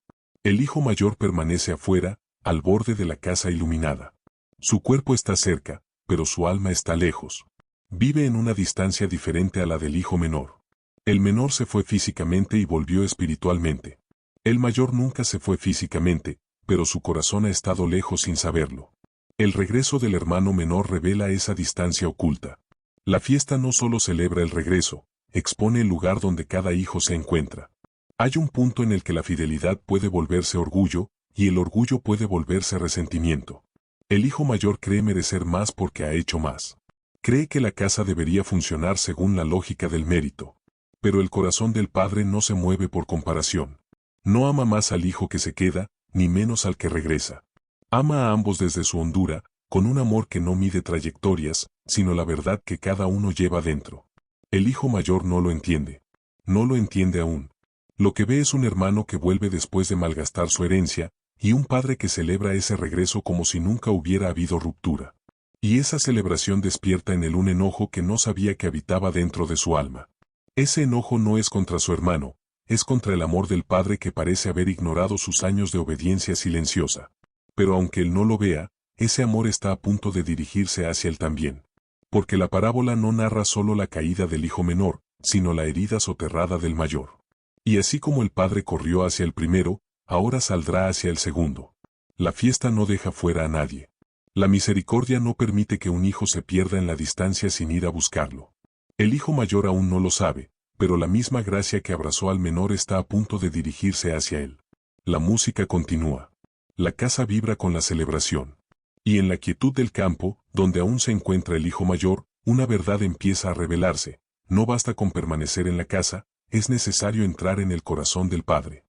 El hijo mayor permanece afuera, al borde de la casa iluminada. Su cuerpo está cerca, pero su alma está lejos. Vive en una distancia diferente a la del hijo menor. El menor se fue físicamente y volvió espiritualmente. El mayor nunca se fue físicamente, pero su corazón ha estado lejos sin saberlo. El regreso del hermano menor revela esa distancia oculta. La fiesta no solo celebra el regreso, expone el lugar donde cada hijo se encuentra. Hay un punto en el que la fidelidad puede volverse orgullo, y el orgullo puede volverse resentimiento. El hijo mayor cree merecer más porque ha hecho más. Cree que la casa debería funcionar según la lógica del mérito. Pero el corazón del padre no se mueve por comparación. No ama más al hijo que se queda, ni menos al que regresa. Ama a ambos desde su hondura, con un amor que no mide trayectorias, sino la verdad que cada uno lleva dentro. El hijo mayor no lo entiende. No lo entiende aún. Lo que ve es un hermano que vuelve después de malgastar su herencia, y un padre que celebra ese regreso como si nunca hubiera habido ruptura. Y esa celebración despierta en él un enojo que no sabía que habitaba dentro de su alma. Ese enojo no es contra su hermano, es contra el amor del padre que parece haber ignorado sus años de obediencia silenciosa. Pero aunque él no lo vea, ese amor está a punto de dirigirse hacia él también. Porque la parábola no narra solo la caída del hijo menor, sino la herida soterrada del mayor. Y así como el padre corrió hacia el primero, ahora saldrá hacia el segundo. La fiesta no deja fuera a nadie. La misericordia no permite que un hijo se pierda en la distancia sin ir a buscarlo. El hijo mayor aún no lo sabe, pero la misma gracia que abrazó al menor está a punto de dirigirse hacia él. La música continúa. La casa vibra con la celebración. Y en la quietud del campo, donde aún se encuentra el hijo mayor, una verdad empieza a revelarse. No basta con permanecer en la casa, es necesario entrar en el corazón del padre.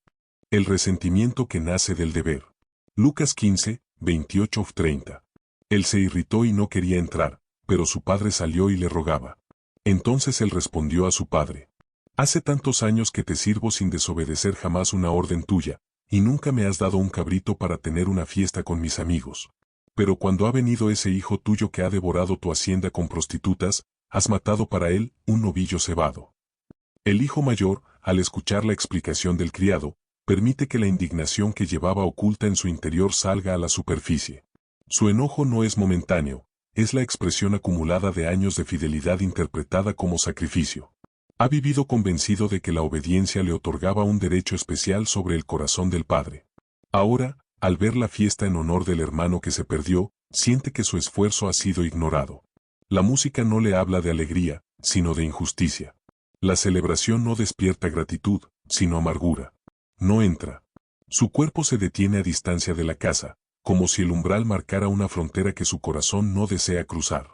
El resentimiento que nace del deber. Lucas 15, 28-30. Él se irritó y no quería entrar, pero su padre salió y le rogaba. Entonces él respondió a su padre: Hace tantos años que te sirvo sin desobedecer jamás una orden tuya, y nunca me has dado un cabrito para tener una fiesta con mis amigos. Pero cuando ha venido ese hijo tuyo que ha devorado tu hacienda con prostitutas, has matado para él un novillo cebado. El hijo mayor, al escuchar la explicación del criado, permite que la indignación que llevaba oculta en su interior salga a la superficie. Su enojo no es momentáneo, es la expresión acumulada de años de fidelidad interpretada como sacrificio. Ha vivido convencido de que la obediencia le otorgaba un derecho especial sobre el corazón del padre. Ahora, al ver la fiesta en honor del hermano que se perdió, siente que su esfuerzo ha sido ignorado. La música no le habla de alegría, sino de injusticia. La celebración no despierta gratitud, sino amargura. No entra. Su cuerpo se detiene a distancia de la casa, como si el umbral marcara una frontera que su corazón no desea cruzar.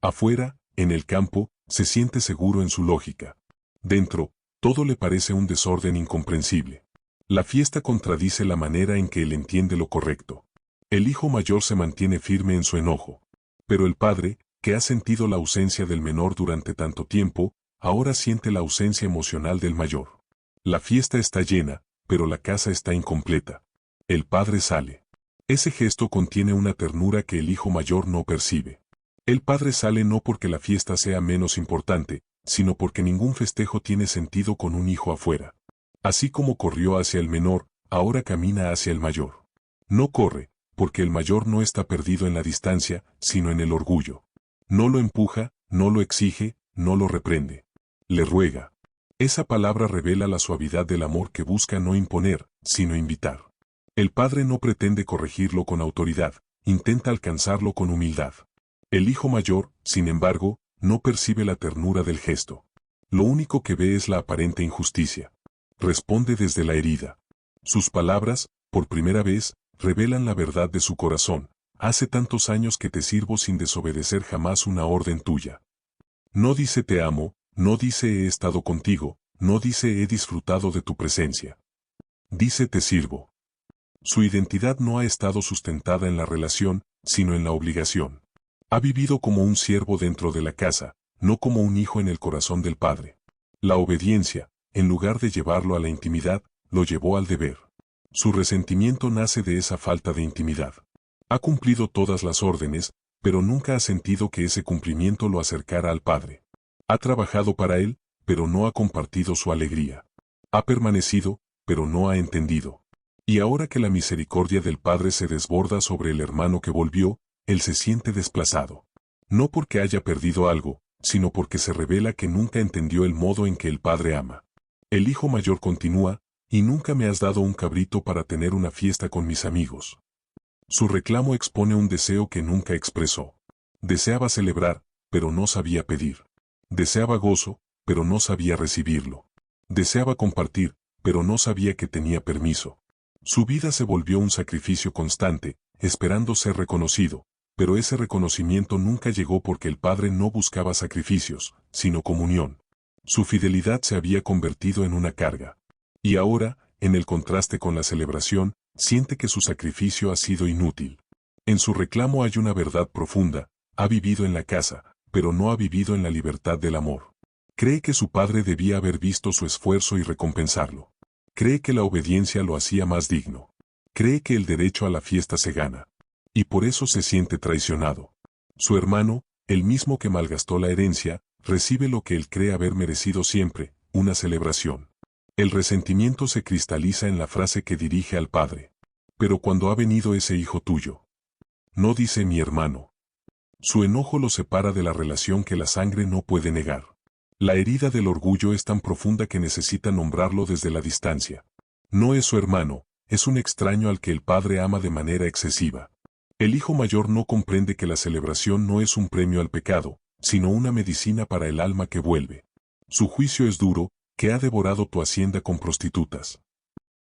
Afuera, en el campo, se siente seguro en su lógica. Dentro, todo le parece un desorden incomprensible. La fiesta contradice la manera en que él entiende lo correcto. El hijo mayor se mantiene firme en su enojo. Pero el padre, que ha sentido la ausencia del menor durante tanto tiempo, ahora siente la ausencia emocional del mayor. La fiesta está llena, pero la casa está incompleta. El padre sale. Ese gesto contiene una ternura que el hijo mayor no percibe. El padre sale no porque la fiesta sea menos importante, sino porque ningún festejo tiene sentido con un hijo afuera. Así como corrió hacia el menor, ahora camina hacia el mayor. No corre, porque el mayor no está perdido en la distancia, sino en el orgullo. No lo empuja, no lo exige, no lo reprende. Le ruega. Esa palabra revela la suavidad del amor que busca no imponer, sino invitar. El padre no pretende corregirlo con autoridad, intenta alcanzarlo con humildad. El hijo mayor, sin embargo, no percibe la ternura del gesto. Lo único que ve es la aparente injusticia. Responde desde la herida. Sus palabras, por primera vez, revelan la verdad de su corazón. Hace tantos años que te sirvo sin desobedecer jamás una orden tuya. No dice te amo, no dice he estado contigo, no dice he disfrutado de tu presencia. Dice te sirvo. Su identidad no ha estado sustentada en la relación, sino en la obligación. Ha vivido como un siervo dentro de la casa, no como un hijo en el corazón del padre. La obediencia, en lugar de llevarlo a la intimidad, lo llevó al deber. Su resentimiento nace de esa falta de intimidad. Ha cumplido todas las órdenes, pero nunca ha sentido que ese cumplimiento lo acercara al padre. Ha trabajado para él, pero no ha compartido su alegría. Ha permanecido, pero no ha entendido. Y ahora que la misericordia del padre se desborda sobre el hermano que volvió, él se siente desplazado. No porque haya perdido algo, sino porque se revela que nunca entendió el modo en que el padre ama. El hijo mayor continúa, y nunca me has dado un cabrito para tener una fiesta con mis amigos. Su reclamo expone un deseo que nunca expresó. Deseaba celebrar, pero no sabía pedir. Deseaba gozo, pero no sabía recibirlo. Deseaba compartir, pero no sabía que tenía permiso. Su vida se volvió un sacrificio constante, esperando ser reconocido, pero ese reconocimiento nunca llegó porque el padre no buscaba sacrificios, sino comunión. Su fidelidad se había convertido en una carga. Y ahora, en el contraste con la celebración, siente que su sacrificio ha sido inútil. En su reclamo hay una verdad profunda: ha vivido en la casa, pero no ha vivido en la libertad del amor. Cree que su padre debía haber visto su esfuerzo y recompensarlo. Cree que la obediencia lo hacía más digno. Cree que el derecho a la fiesta se gana. Y por eso se siente traicionado. Su hermano, el mismo que malgastó la herencia, recibe lo que él cree haber merecido siempre: una celebración. El resentimiento se cristaliza en la frase que dirige al padre: pero cuando ha venido ese hijo tuyo. No dice mi hermano. Su enojo lo separa de la relación que la sangre no puede negar. La herida del orgullo es tan profunda que necesita nombrarlo desde la distancia. No es su hermano, es un extraño al que el padre ama de manera excesiva. El hijo mayor no comprende que la celebración no es un premio al pecado, sino una medicina para el alma que vuelve. Su juicio es duro: que ha devorado tu hacienda con prostitutas.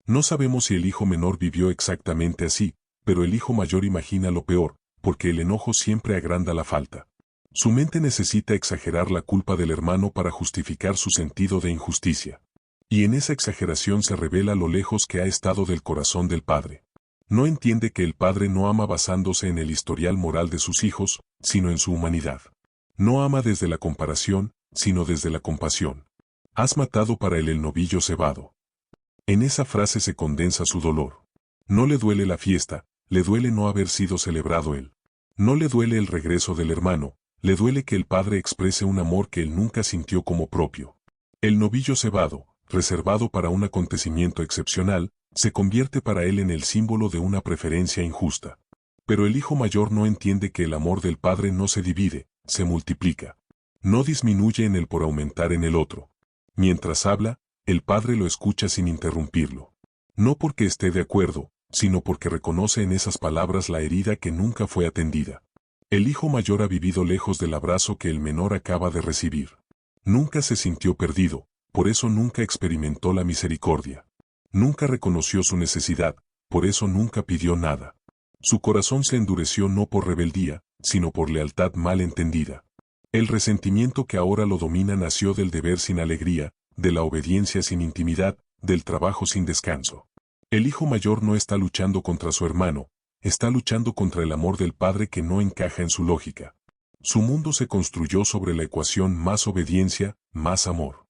No sabemos si el hijo menor vivió exactamente así, pero el hijo mayor imagina lo peor, porque el enojo siempre agranda la falta. Su mente necesita exagerar la culpa del hermano para justificar su sentido de injusticia. Y en esa exageración se revela lo lejos que ha estado del corazón del padre. No entiende que el padre no ama basándose en el historial moral de sus hijos, sino en su humanidad. No ama desde la comparación, sino desde la compasión. Has matado para él el novillo cebado. En esa frase se condensa su dolor. No le duele la fiesta, le duele no haber sido celebrado él. No le duele el regreso del hermano, le duele que el padre exprese un amor que él nunca sintió como propio. El novillo cebado, reservado para un acontecimiento excepcional, se convierte para él en el símbolo de una preferencia injusta. Pero el hijo mayor no entiende que el amor del padre no se divide, se multiplica. No disminuye en él por aumentar en el otro. Mientras habla, el padre lo escucha sin interrumpirlo. No porque esté de acuerdo, sino porque reconoce en esas palabras la herida que nunca fue atendida. El hijo mayor ha vivido lejos del abrazo que el menor acaba de recibir. Nunca se sintió perdido, por eso nunca experimentó la misericordia. Nunca reconoció su necesidad, por eso nunca pidió nada. Su corazón se endureció no por rebeldía, sino por lealtad mal entendida. El resentimiento que ahora lo domina nació del deber sin alegría, de la obediencia sin intimidad, del trabajo sin descanso. El hijo mayor no está luchando contra su hermano, está luchando contra el amor del padre que no encaja en su lógica. Su mundo se construyó sobre la ecuación más obediencia, más amor.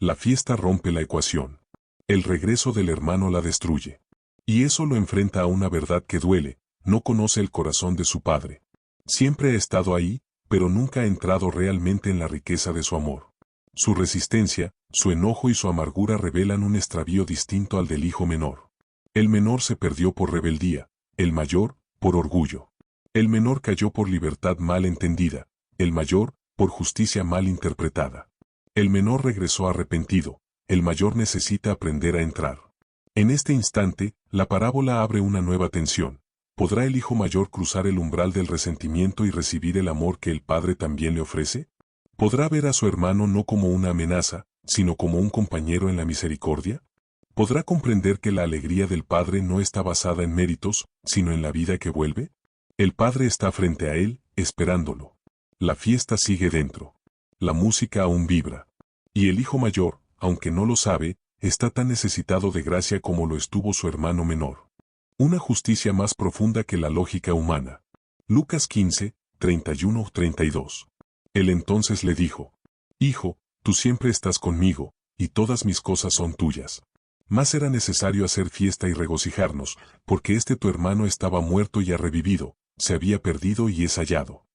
La fiesta rompe la ecuación. El regreso del hermano la destruye. Y eso lo enfrenta a una verdad que duele: no conoce el corazón de su padre. Siempre ha estado ahí, pero nunca ha entrado realmente en la riqueza de su amor. Su resistencia, su enojo y su amargura revelan un extravío distinto al del hijo menor. El menor se perdió por rebeldía, el mayor, por orgullo. El menor cayó por libertad mal entendida, el mayor, por justicia mal interpretada. El menor regresó arrepentido, el mayor necesita aprender a entrar. En este instante, la parábola abre una nueva tensión. ¿Podrá el hijo mayor cruzar el umbral del resentimiento y recibir el amor que el padre también le ofrece? ¿Podrá ver a su hermano no como una amenaza, sino como un compañero en la misericordia? ¿Podrá comprender que la alegría del padre no está basada en méritos, sino en la vida que vuelve? El padre está frente a él, esperándolo. La fiesta sigue dentro. La música aún vibra. Y el hijo mayor, aunque no lo sabe, está tan necesitado de gracia como lo estuvo su hermano menor. Una justicia más profunda que la lógica humana. Lucas 15, 31-32. Él entonces le dijo: Hijo, tú siempre estás conmigo, y todas mis cosas son tuyas. Mas era necesario hacer fiesta y regocijarnos, porque tu hermano estaba muerto y ha revivido, se había perdido y es hallado.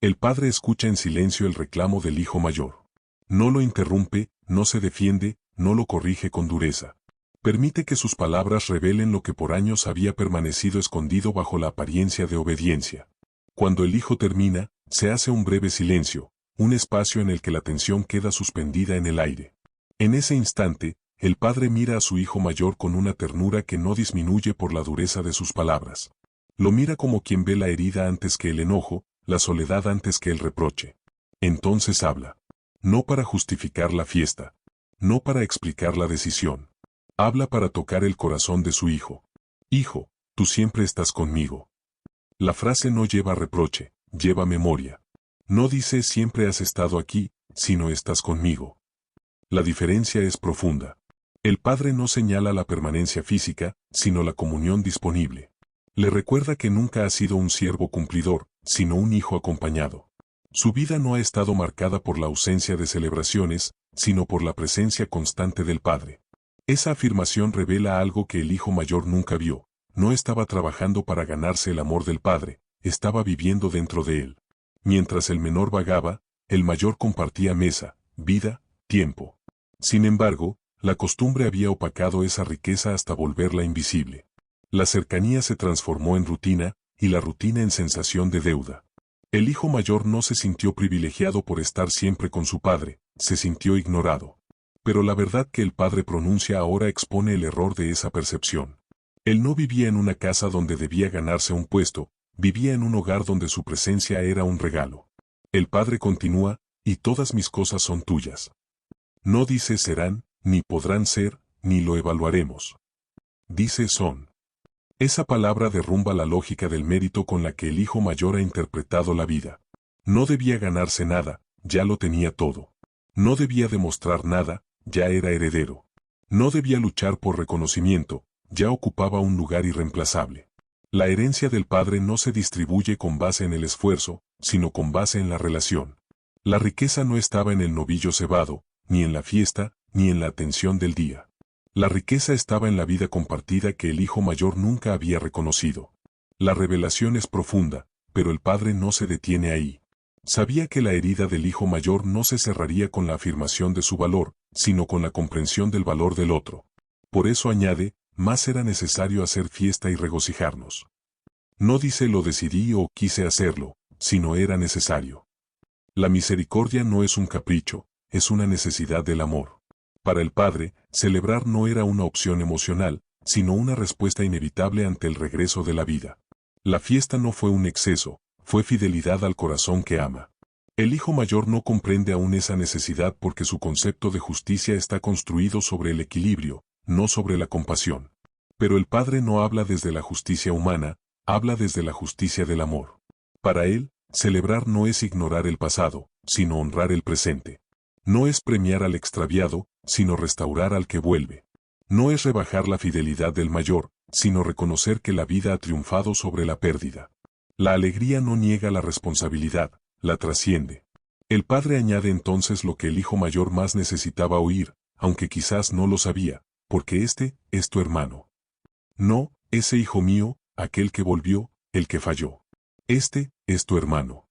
El padre escucha en silencio el reclamo del hijo mayor. No lo interrumpe, no se defiende, no lo corrige con dureza. Permite que sus palabras revelen lo que por años había permanecido escondido bajo la apariencia de obediencia. Cuando el hijo termina, se hace un breve silencio, un espacio en el que la tensión queda suspendida en el aire. En ese instante, el padre mira a su hijo mayor con una ternura que no disminuye por la dureza de sus palabras. Lo mira como quien ve la herida antes que el enojo, la soledad antes que el reproche. Entonces habla. No para justificar la fiesta. No para explicar la decisión. Habla para tocar el corazón de su hijo. Hijo, tú siempre estás conmigo. La frase no lleva reproche, lleva memoria. No dice siempre has estado aquí, sino estás conmigo. La diferencia es profunda. El Padre no señala la permanencia física, sino la comunión disponible. Le recuerda que nunca ha sido un siervo cumplidor, sino un hijo acompañado. Su vida no ha estado marcada por la ausencia de celebraciones, sino por la presencia constante del Padre. Esa afirmación revela algo que el hijo mayor nunca vio. No estaba trabajando para ganarse el amor del Padre, estaba viviendo dentro de él. Mientras el menor vagaba, el mayor compartía mesa, vida, tiempo. Sin embargo, la costumbre había opacado esa riqueza hasta volverla invisible. La cercanía se transformó en rutina, y la rutina en sensación de deuda. El hijo mayor no se sintió privilegiado por estar siempre con su padre, se sintió ignorado. Pero la verdad que el Padre pronuncia ahora expone el error de esa percepción. Él no vivía en una casa donde debía ganarse un puesto, vivía en un hogar donde su presencia era un regalo. El Padre continúa, y todas mis cosas son tuyas. No dice serán, ni podrán ser, ni lo evaluaremos. Dice son. Esa palabra derrumba la lógica del mérito con la que el hijo mayor ha interpretado la vida. No debía ganarse nada, ya lo tenía todo. No debía demostrar nada, ya era heredero. No debía luchar por reconocimiento, ya ocupaba un lugar irreemplazable. La herencia del Padre no se distribuye con base en el esfuerzo, sino con base en la relación. La riqueza no estaba en el novillo cebado, ni en la fiesta, ni en la atención del día. La riqueza estaba en la vida compartida que el hijo mayor nunca había reconocido. La revelación es profunda, pero el Padre no se detiene ahí. Sabía que la herida del hijo mayor no se cerraría con la afirmación de su valor, sino con la comprensión del valor del otro. Por eso añade, más era necesario hacer fiesta y regocijarnos. No dice lo decidí o quise hacerlo, sino era necesario. La misericordia no es un capricho, es una necesidad del amor. Para el Padre, celebrar no era una opción emocional, sino una respuesta inevitable ante el regreso de la vida. La fiesta no fue un exceso, fue fidelidad al corazón que ama. El hijo mayor no comprende aún esa necesidad porque su concepto de justicia está construido sobre el equilibrio, no sobre la compasión. Pero el Padre no habla desde la justicia humana, habla desde la justicia del amor. Para él, celebrar no es ignorar el pasado, sino honrar el presente. No es premiar al extraviado, sino restaurar al que vuelve. No es rebajar la fidelidad del mayor, sino reconocer que la vida ha triunfado sobre la pérdida. La alegría no niega la responsabilidad, la trasciende. El Padre añade entonces lo que el hijo mayor más necesitaba oír, aunque quizás no lo sabía, porque este es tu hermano. No, ese hijo mío, aquel que volvió, el que falló. Este es tu hermano.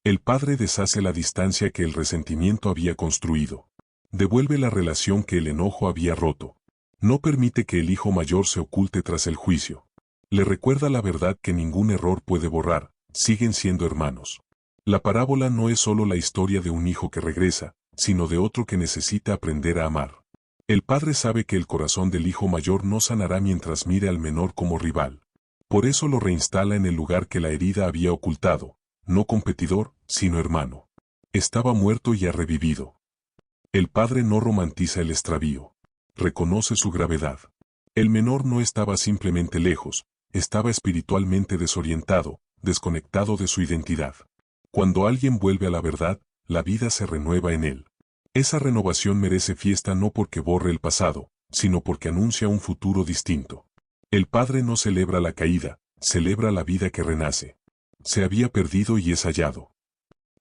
El Padre deshace la distancia que el resentimiento había construido. Devuelve la relación que el enojo había roto. No permite que el hijo mayor se oculte tras el juicio. Le recuerda la verdad que ningún error puede borrar, siguen siendo hermanos. La parábola no es solo la historia de un hijo que regresa, sino de otro que necesita aprender a amar. El Padre sabe que el corazón del hijo mayor no sanará mientras mire al menor como rival. Por eso lo reinstala en el lugar que la herida había ocultado, no competidor, sino hermano. Estaba muerto y ha revivido. El Padre no romantiza el extravío. Reconoce su gravedad. El menor no estaba simplemente lejos, estaba espiritualmente desorientado, desconectado de su identidad. Cuando alguien vuelve a la verdad, la vida se renueva en él. Esa renovación merece fiesta no porque borre el pasado, sino porque anuncia un futuro distinto. El Padre no celebra la caída, celebra la vida que renace. Se había perdido y es hallado.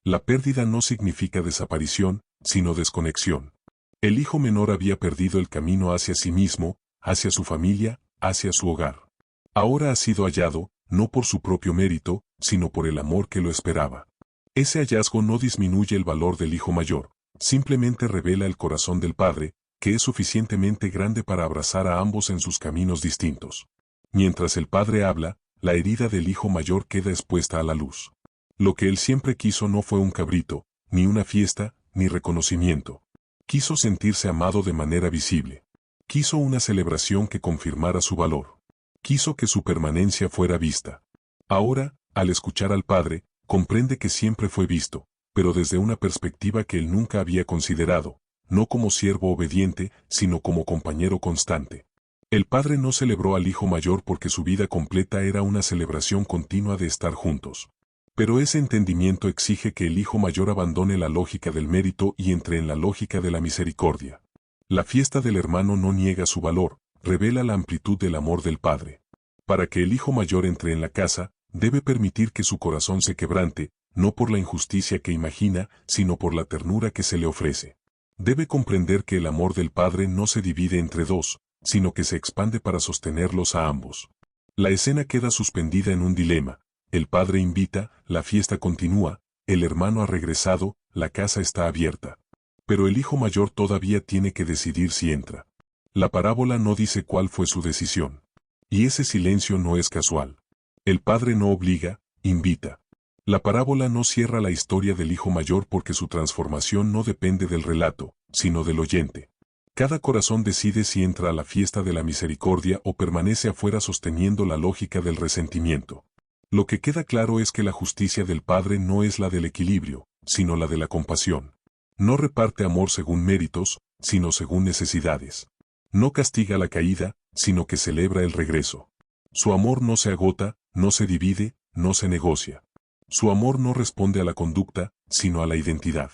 La pérdida no significa desaparición, sino desconexión. El hijo menor había perdido el camino hacia sí mismo, hacia su familia, hacia su hogar. Ahora ha sido hallado, no por su propio mérito, sino por el amor que lo esperaba. Ese hallazgo no disminuye el valor del hijo mayor, simplemente revela el corazón del Padre, que es suficientemente grande para abrazar a ambos en sus caminos distintos. Mientras el Padre habla, la herida del hijo mayor queda expuesta a la luz. Lo que él siempre quiso no fue un cabrito, ni una fiesta, ni reconocimiento. Quiso sentirse amado de manera visible. Quiso una celebración que confirmara su valor. Quiso que su permanencia fuera vista. Ahora, al escuchar al Padre, comprende que siempre fue visto, pero desde una perspectiva que él nunca había considerado, no como siervo obediente, sino como compañero constante. El padre no celebró al hijo mayor porque su vida completa era una celebración continua de estar juntos. Pero ese entendimiento exige que el hijo mayor abandone la lógica del mérito y entre en la lógica de la misericordia. La fiesta del hermano no niega su valor, revela la amplitud del amor del padre. Para que el hijo mayor entre en la casa, debe permitir que su corazón se quebrante, no por la injusticia que imagina, sino por la ternura que se le ofrece. Debe comprender que el amor del padre no se divide entre dos, sino que se expande para sostenerlos a ambos. La escena queda suspendida en un dilema. El padre invita, la fiesta continúa, el hermano ha regresado, la casa está abierta. Pero el hijo mayor todavía tiene que decidir si entra. La parábola no dice cuál fue su decisión. Y ese silencio no es casual. El padre no obliga, invita. La parábola no cierra la historia del hijo mayor porque su transformación no depende del relato, sino del oyente. Cada corazón decide si entra a la fiesta de la misericordia o permanece afuera sosteniendo la lógica del resentimiento. Lo que queda claro es que la justicia del Padre no es la del equilibrio, sino la de la compasión. No reparte amor según méritos, sino según necesidades. No castiga la caída, sino que celebra el regreso. Su amor no se agota, no se divide, no se negocia. Su amor no responde a la conducta, sino a la identidad.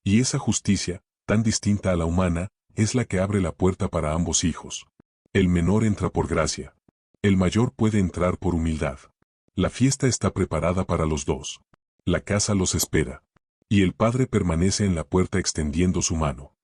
Y esa justicia, tan distinta a la humana, es la que abre la puerta para ambos hijos. El menor entra por gracia. El mayor puede entrar por humildad. La fiesta está preparada para los dos. La casa los espera. Y el padre permanece en la puerta extendiendo su mano.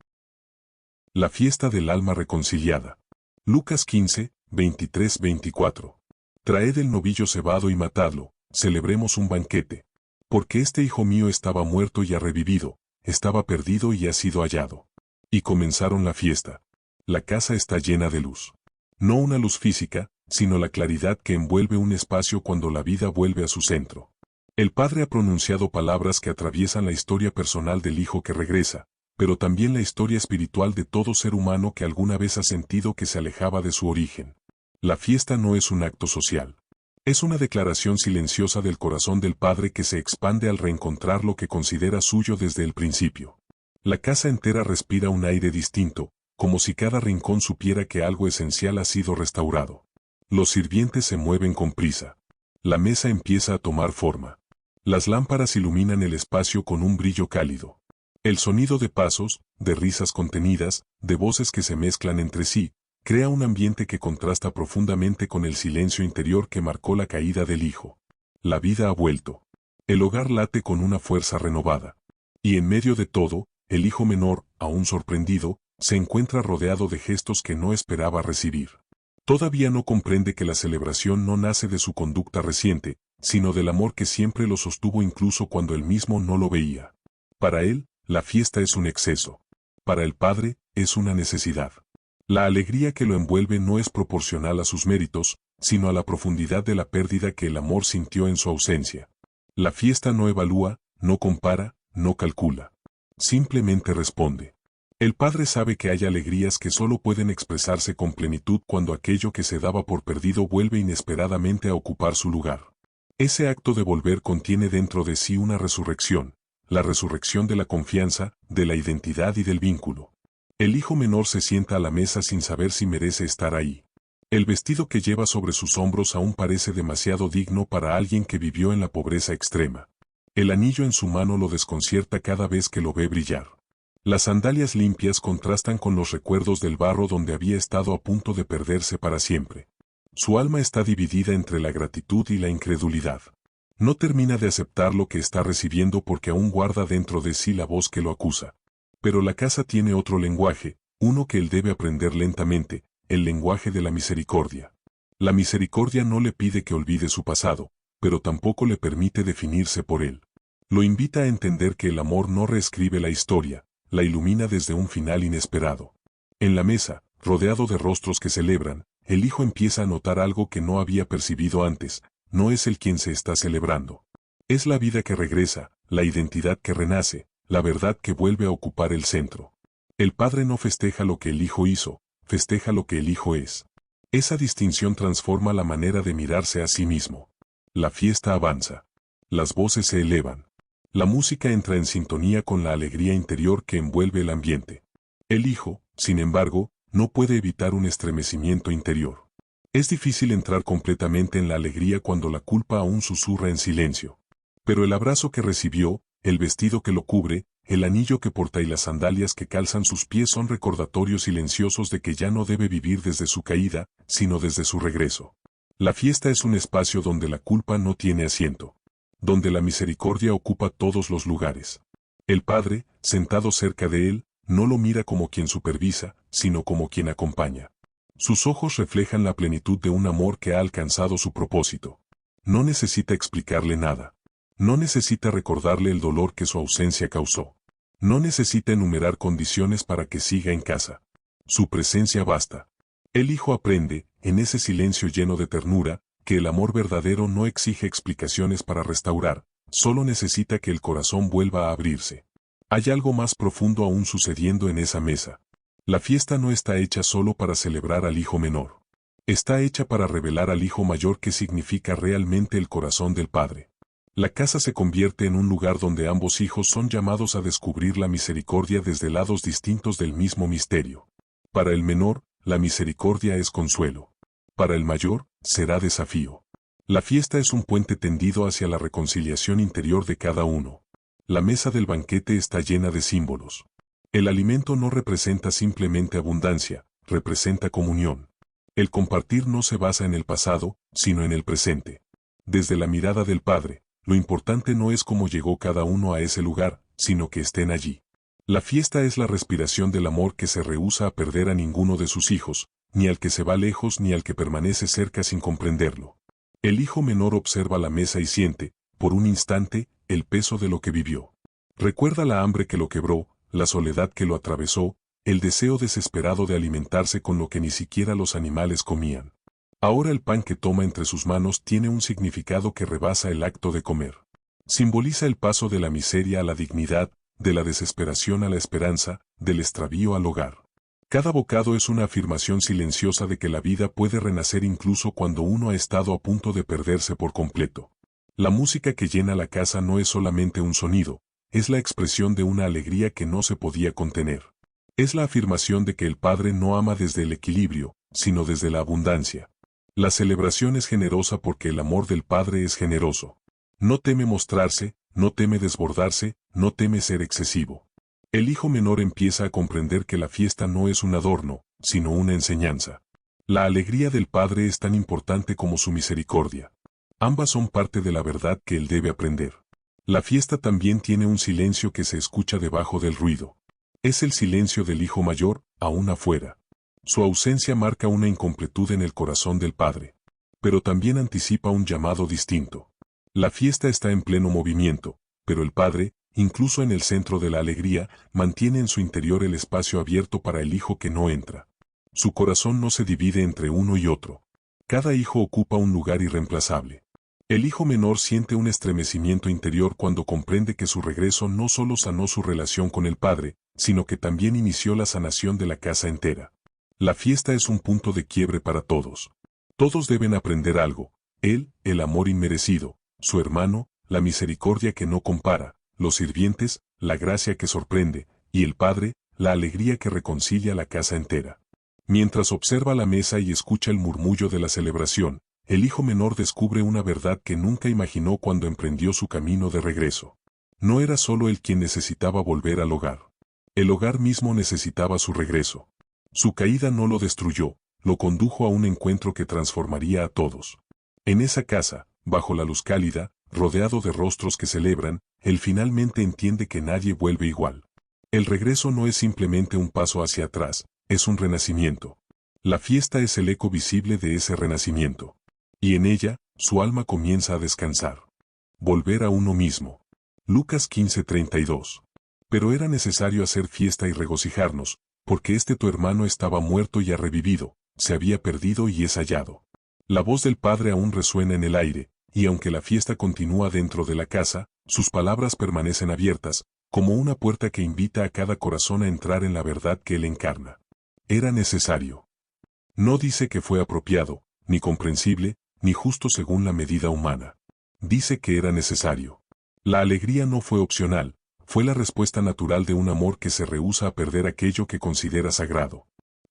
La fiesta del alma reconciliada. Lucas 15, 23-24. Traed el novillo cebado y matadlo, celebremos un banquete. Porque este hijo mío estaba muerto y ha revivido, estaba perdido y ha sido hallado. Y comenzaron la fiesta. La casa está llena de luz. No una luz física, sino la claridad que envuelve un espacio cuando la vida vuelve a su centro. El padre ha pronunciado palabras que atraviesan la historia personal del hijo que regresa, pero también la historia espiritual de todo ser humano que alguna vez ha sentido que se alejaba de su origen. La fiesta no es un acto social. Es una declaración silenciosa del corazón del padre que se expande al reencontrar lo que considera suyo desde el principio. La casa entera respira un aire distinto, como si cada rincón supiera que algo esencial ha sido restaurado. Los sirvientes se mueven con prisa. La mesa empieza a tomar forma. Las lámparas iluminan el espacio con un brillo cálido. El sonido de pasos, de risas contenidas, de voces que se mezclan entre sí, crea un ambiente que contrasta profundamente con el silencio interior que marcó la caída del hijo. La vida ha vuelto. El hogar late con una fuerza renovada. Y en medio de todo, el hijo menor, aún sorprendido, se encuentra rodeado de gestos que no esperaba recibir. Todavía no comprende que la celebración no nace de su conducta reciente, sino del amor que siempre lo sostuvo incluso cuando él mismo no lo veía. Para él, la fiesta es un exceso. Para el padre, es una necesidad. La alegría que lo envuelve no es proporcional a sus méritos, sino a la profundidad de la pérdida que el amor sintió en su ausencia. La fiesta no evalúa, no compara, no calcula. Simplemente responde. El padre sabe que hay alegrías que solo pueden expresarse con plenitud cuando aquello que se daba por perdido vuelve inesperadamente a ocupar su lugar. Ese acto de volver contiene dentro de sí una resurrección, la resurrección de la confianza, de la identidad y del vínculo. El hijo menor se sienta a la mesa sin saber si merece estar ahí. El vestido que lleva sobre sus hombros aún parece demasiado digno para alguien que vivió en la pobreza extrema. El anillo en su mano lo desconcierta cada vez que lo ve brillar. Las sandalias limpias contrastan con los recuerdos del barro donde había estado a punto de perderse para siempre. Su alma está dividida entre la gratitud y la incredulidad. No termina de aceptar lo que está recibiendo porque aún guarda dentro de sí la voz que lo acusa. Pero la casa tiene otro lenguaje, uno que él debe aprender lentamente, el lenguaje de la misericordia. La misericordia no le pide que olvide su pasado, pero tampoco le permite definirse por él. Lo invita a entender que el amor no reescribe la historia, la ilumina desde un final inesperado. En la mesa, rodeado de rostros que celebran, el hijo empieza a notar algo que no había percibido antes. No es el quien se está celebrando. Es la vida que regresa, la identidad que renace, la verdad que vuelve a ocupar el centro. El padre no festeja lo que el hijo hizo, festeja lo que el hijo es. Esa distinción transforma la manera de mirarse a sí mismo. La fiesta avanza. Las voces se elevan. La música entra en sintonía con la alegría interior que envuelve el ambiente. El hijo, sin embargo, no puede evitar un estremecimiento interior. Es difícil entrar completamente en la alegría cuando la culpa aún susurra en silencio. Pero el abrazo que recibió, el vestido que lo cubre, el anillo que porta y las sandalias que calzan sus pies son recordatorios silenciosos de que ya no debe vivir desde su caída, sino desde su regreso. La fiesta es un espacio donde la culpa no tiene asiento, donde la misericordia ocupa todos los lugares. El Padre, sentado cerca de él, no lo mira como quien supervisa, sino como quien acompaña. Sus ojos reflejan la plenitud de un amor que ha alcanzado su propósito. No necesita explicarle nada. No necesita recordarle el dolor que su ausencia causó. No necesita enumerar condiciones para que siga en casa. Su presencia basta. El hijo aprende, en ese silencio lleno de ternura, que el amor verdadero no exige explicaciones para restaurar, solo necesita que el corazón vuelva a abrirse. Hay algo más profundo aún sucediendo en esa mesa. La fiesta no está hecha solo para celebrar al hijo menor. Está hecha para revelar al hijo mayor qué significa realmente el corazón del Padre. La casa se convierte en un lugar donde ambos hijos son llamados a descubrir la misericordia desde lados distintos del mismo misterio. Para el menor, la misericordia es consuelo. Para el mayor, será desafío. La fiesta es un puente tendido hacia la reconciliación interior de cada uno. La mesa del banquete está llena de símbolos. El alimento no representa simplemente abundancia, representa comunión. El compartir no se basa en el pasado, sino en el presente. Desde la mirada del Padre, lo importante no es cómo llegó cada uno a ese lugar, sino que estén allí. La fiesta es la respiración del amor que se rehúsa a perder a ninguno de sus hijos, ni al que se va lejos ni al que permanece cerca sin comprenderlo. El hijo menor observa la mesa y siente, por un instante, el peso de lo que vivió. Recuerda la hambre que lo quebró, la soledad que lo atravesó, el deseo desesperado de alimentarse con lo que ni siquiera los animales comían. Ahora el pan que toma entre sus manos tiene un significado que rebasa el acto de comer. Simboliza el paso de la miseria a la dignidad, de la desesperación a la esperanza, del extravío al hogar. Cada bocado es una afirmación silenciosa de que la vida puede renacer incluso cuando uno ha estado a punto de perderse por completo. La música que llena la casa no es solamente un sonido, es la expresión de una alegría que no se podía contener. Es la afirmación de que el Padre no ama desde el equilibrio, sino desde la abundancia. La celebración es generosa porque el amor del Padre es generoso. No teme mostrarse, no teme desbordarse, no teme ser excesivo. El hijo menor empieza a comprender que la fiesta no es un adorno, sino una enseñanza. La alegría del Padre es tan importante como su misericordia. Ambas son parte de la verdad que él debe aprender. La fiesta también tiene un silencio que se escucha debajo del ruido. Es el silencio del hijo mayor, aún afuera. Su ausencia marca una incompletud en el corazón del Padre. Pero también anticipa un llamado distinto. La fiesta está en pleno movimiento, pero el Padre, incluso en el centro de la alegría, mantiene en su interior el espacio abierto para el hijo que no entra. Su corazón no se divide entre uno y otro. Cada hijo ocupa un lugar irreemplazable. El hijo menor siente un estremecimiento interior cuando comprende que su regreso no solo sanó su relación con el Padre, sino que también inició la sanación de la casa entera. La fiesta es un punto de quiebre para todos. Todos deben aprender algo. Él, el amor inmerecido; su hermano, la misericordia que no compara; los sirvientes, la gracia que sorprende; y el Padre, la alegría que reconcilia la casa entera. Mientras observa la mesa y escucha el murmullo de la celebración, el hijo menor descubre una verdad que nunca imaginó cuando emprendió su camino de regreso. No era solo él quien necesitaba volver al hogar. El hogar mismo necesitaba su regreso. Su caída no lo destruyó, lo condujo a un encuentro que transformaría a todos. En esa casa, bajo la luz cálida, rodeado de rostros que celebran, él finalmente entiende que nadie vuelve igual. El regreso no es simplemente un paso hacia atrás, es un renacimiento. La fiesta es el eco visible de ese renacimiento. Y en ella, su alma comienza a descansar. Volver a uno mismo. Lucas 15:32. Pero era necesario hacer fiesta y regocijarnos, porque tu hermano estaba muerto y ha revivido, se había perdido y es hallado. La voz del Padre aún resuena en el aire, y aunque la fiesta continúa dentro de la casa, sus palabras permanecen abiertas, como una puerta que invita a cada corazón a entrar en la verdad que él encarna. Era necesario. No dice que fue apropiado, ni comprensible, ni justo según la medida humana. Dice que era necesario. La alegría no fue opcional, fue la respuesta natural de un amor que se rehúsa a perder aquello que considera sagrado.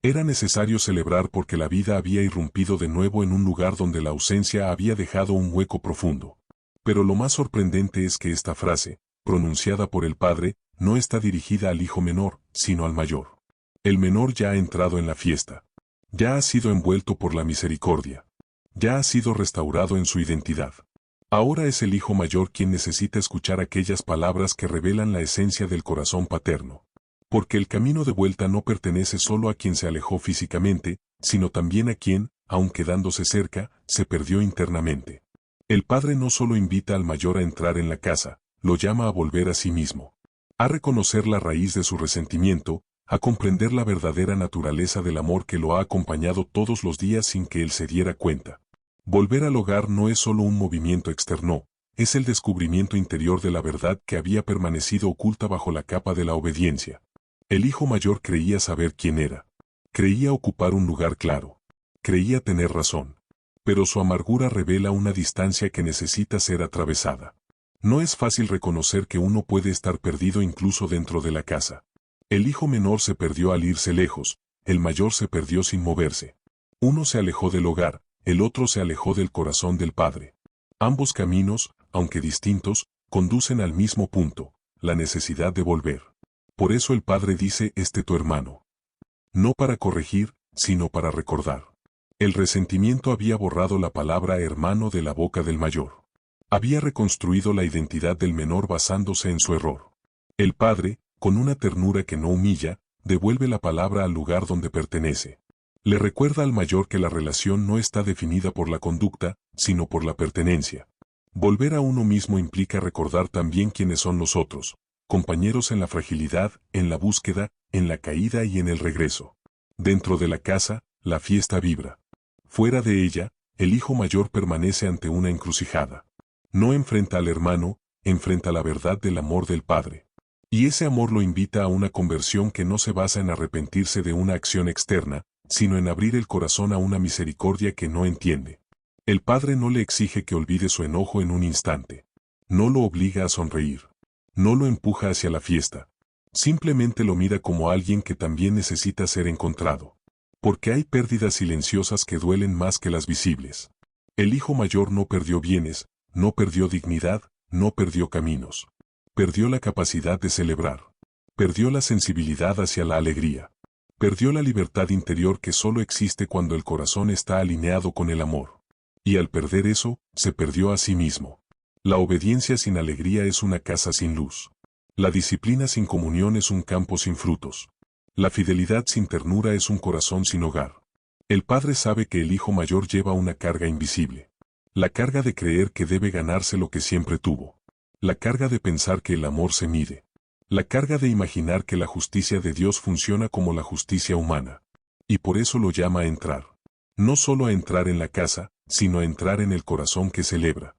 Era necesario celebrar porque la vida había irrumpido de nuevo en un lugar donde la ausencia había dejado un hueco profundo. Pero lo más sorprendente es que esta frase, pronunciada por el padre, no está dirigida al hijo menor, sino al mayor. El menor ya ha entrado en la fiesta. Ya ha sido envuelto por la misericordia. Ya ha sido restaurado en su identidad. Ahora es el hijo mayor quien necesita escuchar aquellas palabras que revelan la esencia del corazón paterno. Porque el camino de vuelta no pertenece solo a quien se alejó físicamente, sino también a quien, aun quedándose cerca, se perdió internamente. El padre no solo invita al mayor a entrar en la casa, lo llama a volver a sí mismo. A reconocer la raíz de su resentimiento, a comprender la verdadera naturaleza del amor que lo ha acompañado todos los días sin que él se diera cuenta. Volver al hogar no es solo un movimiento externo, es el descubrimiento interior de la verdad que había permanecido oculta bajo la capa de la obediencia. El hijo mayor creía saber quién era. Creía ocupar un lugar claro. Creía tener razón. Pero su amargura revela una distancia que necesita ser atravesada. No es fácil reconocer que uno puede estar perdido incluso dentro de la casa. El hijo menor se perdió al irse lejos, el mayor se perdió sin moverse. Uno se alejó del hogar, el otro se alejó del corazón del padre. Ambos caminos, aunque distintos, conducen al mismo punto, la necesidad de volver. Por eso el padre dice tu hermano. No para corregir, sino para recordar. El resentimiento había borrado la palabra hermano de la boca del mayor. Había reconstruido la identidad del menor basándose en su error. El padre, con una ternura que no humilla, devuelve la palabra al lugar donde pertenece. Le recuerda al mayor que la relación no está definida por la conducta, sino por la pertenencia. Volver a uno mismo implica recordar también quiénes son los otros, compañeros en la fragilidad, en la búsqueda, en la caída y en el regreso. Dentro de la casa, la fiesta vibra. Fuera de ella, el hijo mayor permanece ante una encrucijada. No enfrenta al hermano, enfrenta la verdad del amor del padre. Y ese amor lo invita a una conversión que no se basa en arrepentirse de una acción externa, sino en abrir el corazón a una misericordia que no entiende. El padre no le exige que olvide su enojo en un instante. No lo obliga a sonreír. No lo empuja hacia la fiesta. Simplemente lo mira como alguien que también necesita ser encontrado. Porque hay pérdidas silenciosas que duelen más que las visibles. El hijo mayor no perdió bienes, no perdió dignidad, no perdió caminos. Perdió la capacidad de celebrar. Perdió la sensibilidad hacia la alegría. Perdió la libertad interior que solo existe cuando el corazón está alineado con el amor. Y al perder eso, se perdió a sí mismo. La obediencia sin alegría es una casa sin luz. La disciplina sin comunión es un campo sin frutos. La fidelidad sin ternura es un corazón sin hogar. El padre sabe que el hijo mayor lleva una carga invisible. La carga de creer que debe ganarse lo que siempre tuvo. La carga de pensar que el amor se mide. La carga de imaginar que la justicia de Dios funciona como la justicia humana. Y por eso lo llama a entrar. No solo a entrar en la casa, sino a entrar en el corazón que celebra.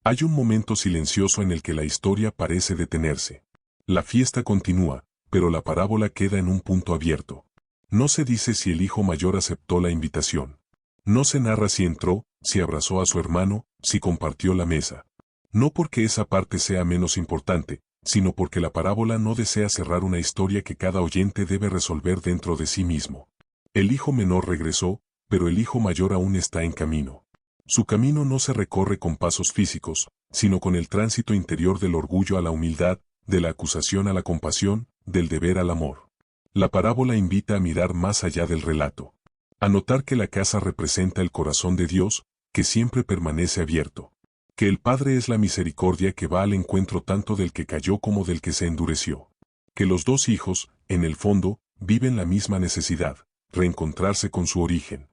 Hay un momento silencioso en el que la historia parece detenerse. La fiesta continúa, pero la parábola queda en un punto abierto. No se dice si el hijo mayor aceptó la invitación. No se narra si entró, si abrazó a su hermano, si compartió la mesa. No porque esa parte sea menos importante, sino porque la parábola no desea cerrar una historia que cada oyente debe resolver dentro de sí mismo. El hijo menor regresó, pero el hijo mayor aún está en camino. Su camino no se recorre con pasos físicos, sino con el tránsito interior del orgullo a la humildad, de la acusación a la compasión, del deber al amor. La parábola invita a mirar más allá del relato. A notar que la casa representa el corazón de Dios, que siempre permanece abierto. Que el Padre es la misericordia que va al encuentro tanto del que cayó como del que se endureció. Que los dos hijos, en el fondo, viven la misma necesidad, reencontrarse con su origen.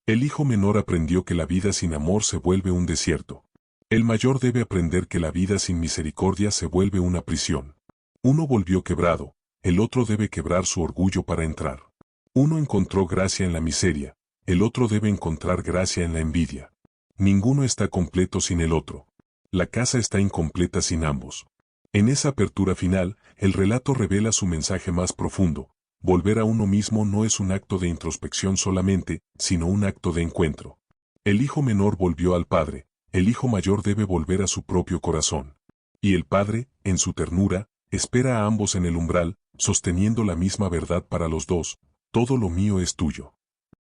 El hijo menor aprendió que la vida sin amor se vuelve un desierto. El mayor debe aprender que la vida sin misericordia se vuelve una prisión. Uno volvió quebrado, el otro debe quebrar su orgullo para entrar. Uno encontró gracia en la miseria, el otro debe encontrar gracia en la envidia. Ninguno está completo sin el otro. La casa está incompleta sin ambos. En esa apertura final, el relato revela su mensaje más profundo. Volver a uno mismo no es un acto de introspección solamente, sino un acto de encuentro. El hijo menor volvió al padre, el hijo mayor debe volver a su propio corazón. Y el padre, en su ternura, espera a ambos en el umbral, sosteniendo la misma verdad para los dos. todo lo mío es tuyo.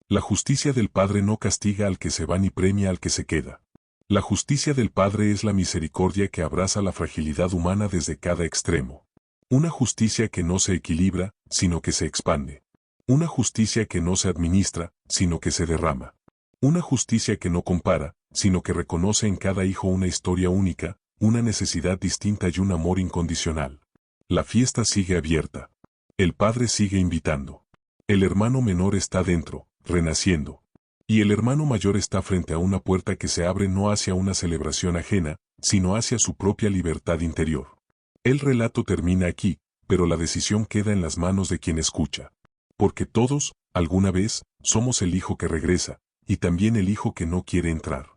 La justicia del Padre no castiga al que se va ni premia al que se queda. La justicia del Padre es la misericordia que abraza la fragilidad humana desde cada extremo. Una justicia que no se equilibra, sino que se expande. Una justicia que no se administra, sino que se derrama. Una justicia que no compara, sino que reconoce en cada hijo una historia única, una necesidad distinta y un amor incondicional. La fiesta sigue abierta. El Padre sigue invitando. El hermano menor está dentro, renaciendo. Y el hermano mayor está frente a una puerta que se abre no hacia una celebración ajena, sino hacia su propia libertad interior. El relato termina aquí, pero la decisión queda en las manos de quien escucha. Porque todos, alguna vez, somos el hijo que regresa, y también el hijo que no quiere entrar.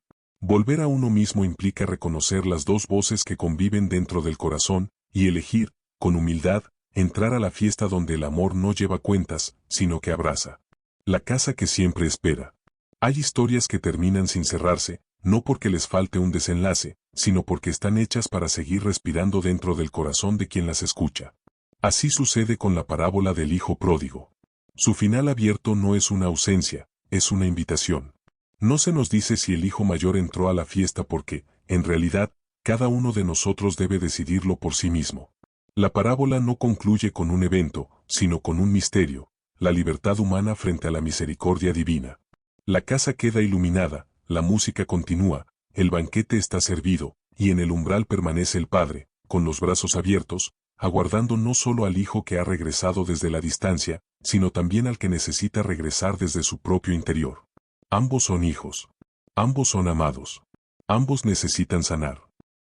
Volver a uno mismo implica reconocer las dos voces que conviven dentro del corazón, y elegir, con humildad, entrar a la fiesta donde el amor no lleva cuentas, sino que abraza. La casa que siempre espera. Hay historias que terminan sin cerrarse, no porque les falte un desenlace, sino porque están hechas para seguir respirando dentro del corazón de quien las escucha. Así sucede con la parábola del hijo pródigo. Su final abierto no es una ausencia, es una invitación. No se nos dice si el hijo mayor entró a la fiesta porque, en realidad, cada uno de nosotros debe decidirlo por sí mismo. La parábola no concluye con un evento, sino con un misterio, la libertad humana frente a la misericordia divina. La casa queda iluminada, la música continúa, el banquete está servido, y en el umbral permanece el Padre, con los brazos abiertos, aguardando no solo al hijo que ha regresado desde la distancia, sino también al que necesita regresar desde su propio interior. Ambos son hijos. Ambos son amados. Ambos necesitan sanar.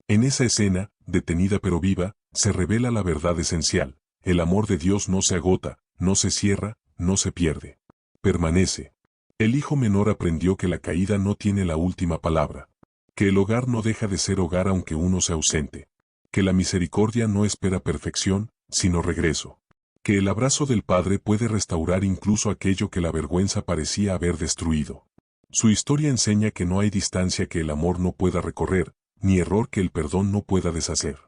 En esa escena, detenida pero viva, se revela la verdad esencial. El amor de Dios no se agota, no se cierra, no se pierde. Permanece. El hijo menor aprendió que la caída no tiene la última palabra. Que el hogar no deja de ser hogar aunque uno se ausente. Que la misericordia no espera perfección, sino regreso. Que el abrazo del Padre puede restaurar incluso aquello que la vergüenza parecía haber destruido. Su historia enseña que no hay distancia que el amor no pueda recorrer, ni error que el perdón no pueda deshacer.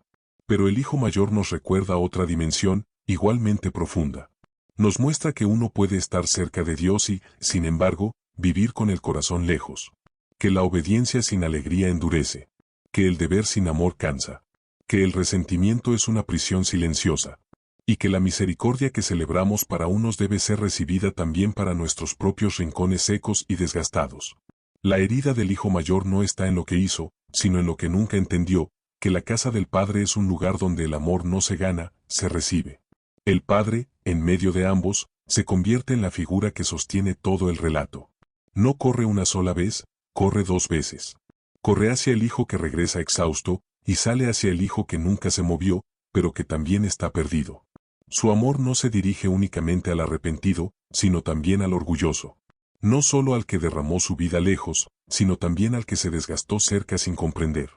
Pero el hijo mayor nos recuerda otra dimensión, igualmente profunda. Nos muestra que uno puede estar cerca de Dios y, sin embargo, vivir con el corazón lejos. Que la obediencia sin alegría endurece. Que el deber sin amor cansa. Que el resentimiento es una prisión silenciosa. Y que la misericordia que celebramos para unos debe ser recibida también para nuestros propios rincones secos y desgastados. La herida del hijo mayor no está en lo que hizo, sino en lo que nunca entendió, que la casa del Padre es un lugar donde el amor no se gana, se recibe. El Padre, en medio de ambos, se convierte en la figura que sostiene todo el relato. No corre una sola vez, corre dos veces. Corre hacia el hijo que regresa exhausto, y sale hacia el hijo que nunca se movió, pero que también está perdido. Su amor no se dirige únicamente al arrepentido, sino también al orgulloso. No solo al que derramó su vida lejos, sino también al que se desgastó cerca sin comprender.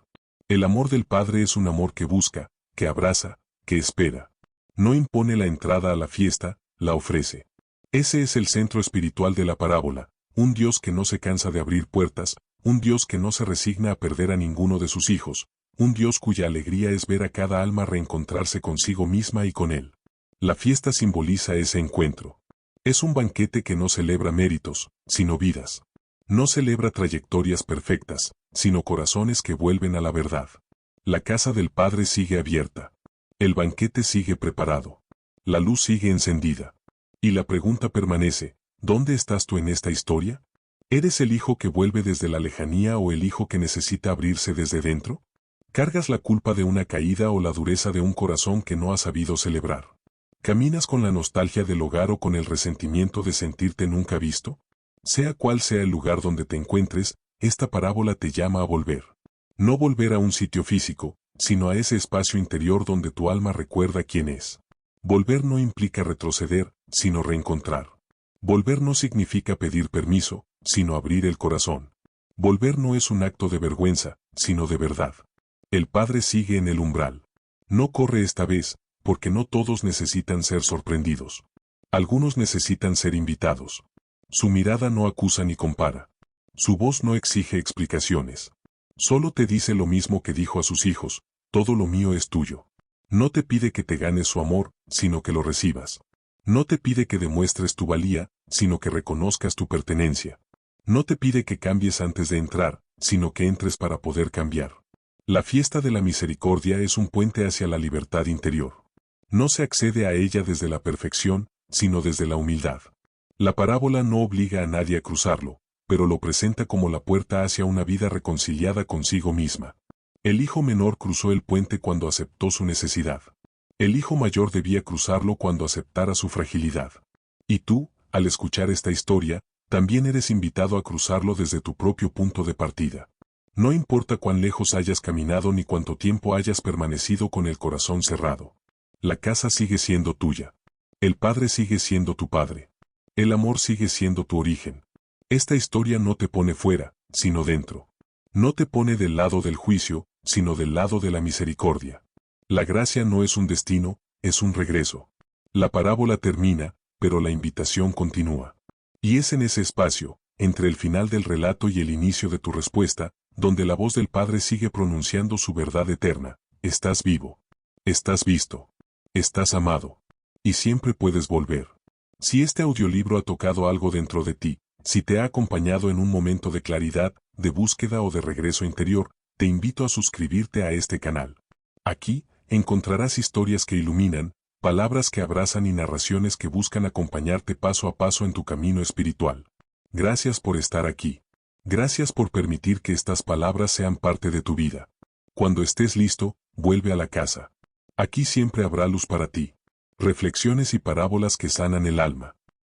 El amor del Padre es un amor que busca, que abraza, que espera. No impone la entrada a la fiesta, la ofrece. Ese es el centro espiritual de la parábola, un Dios que no se cansa de abrir puertas, un Dios que no se resigna a perder a ninguno de sus hijos, un Dios cuya alegría es ver a cada alma reencontrarse consigo misma y con Él. La fiesta simboliza ese encuentro. Es un banquete que no celebra méritos, sino vidas. No celebra trayectorias perfectas, sino corazones que vuelven a la verdad. La casa del Padre sigue abierta. El banquete sigue preparado. La luz sigue encendida. Y la pregunta permanece, ¿dónde estás tú en esta historia? ¿Eres el hijo que vuelve desde la lejanía o el hijo que necesita abrirse desde dentro? ¿Cargas la culpa de una caída o la dureza de un corazón que no ha sabido celebrar? ¿Caminas con la nostalgia del hogar o con el resentimiento de sentirte nunca visto? Sea cual sea el lugar donde te encuentres, esta parábola te llama a volver. No volver a un sitio físico, sino a ese espacio interior donde tu alma recuerda quién es. Volver no implica retroceder, sino reencontrar. Volver no significa pedir permiso, sino abrir el corazón. Volver no es un acto de vergüenza, sino de verdad. El Padre sigue en el umbral. No corre esta vez, porque no todos necesitan ser sorprendidos. Algunos necesitan ser invitados. Su mirada no acusa ni compara. Su voz no exige explicaciones. Solo te dice lo mismo que dijo a sus hijos, todo lo mío es tuyo. No te pide que te ganes su amor, sino que lo recibas. No te pide que demuestres tu valía, sino que reconozcas tu pertenencia. No te pide que cambies antes de entrar, sino que entres para poder cambiar. La fiesta de la misericordia es un puente hacia la libertad interior. No se accede a ella desde la perfección, sino desde la humildad. La parábola no obliga a nadie a cruzarlo, pero lo presenta como la puerta hacia una vida reconciliada consigo misma. El hijo menor cruzó el puente cuando aceptó su necesidad. El hijo mayor debía cruzarlo cuando aceptara su fragilidad. Y tú, al escuchar esta historia, también eres invitado a cruzarlo desde tu propio punto de partida. No importa cuán lejos hayas caminado ni cuánto tiempo hayas permanecido con el corazón cerrado. La casa sigue siendo tuya. El padre sigue siendo tu padre. El amor sigue siendo tu origen. Esta historia no te pone fuera, sino dentro. No te pone del lado del juicio, sino del lado de la misericordia. La gracia no es un destino, es un regreso. La parábola termina, pero la invitación continúa. Y es en ese espacio, entre el final del relato y el inicio de tu respuesta, donde la voz del Padre sigue pronunciando su verdad eterna. Estás vivo. Estás visto. Estás amado. Y siempre puedes volver. Si este audiolibro ha tocado algo dentro de ti, si te ha acompañado en un momento de claridad, de búsqueda o de regreso interior, te invito a suscribirte a este canal. Aquí, encontrarás historias que iluminan, palabras que abrazan y narraciones que buscan acompañarte paso a paso en tu camino espiritual. Gracias por estar aquí. Gracias por permitir que estas palabras sean parte de tu vida. Cuando estés listo, vuelve a la casa. Aquí siempre habrá luz para ti. Reflexiones y parábolas que sanan el alma.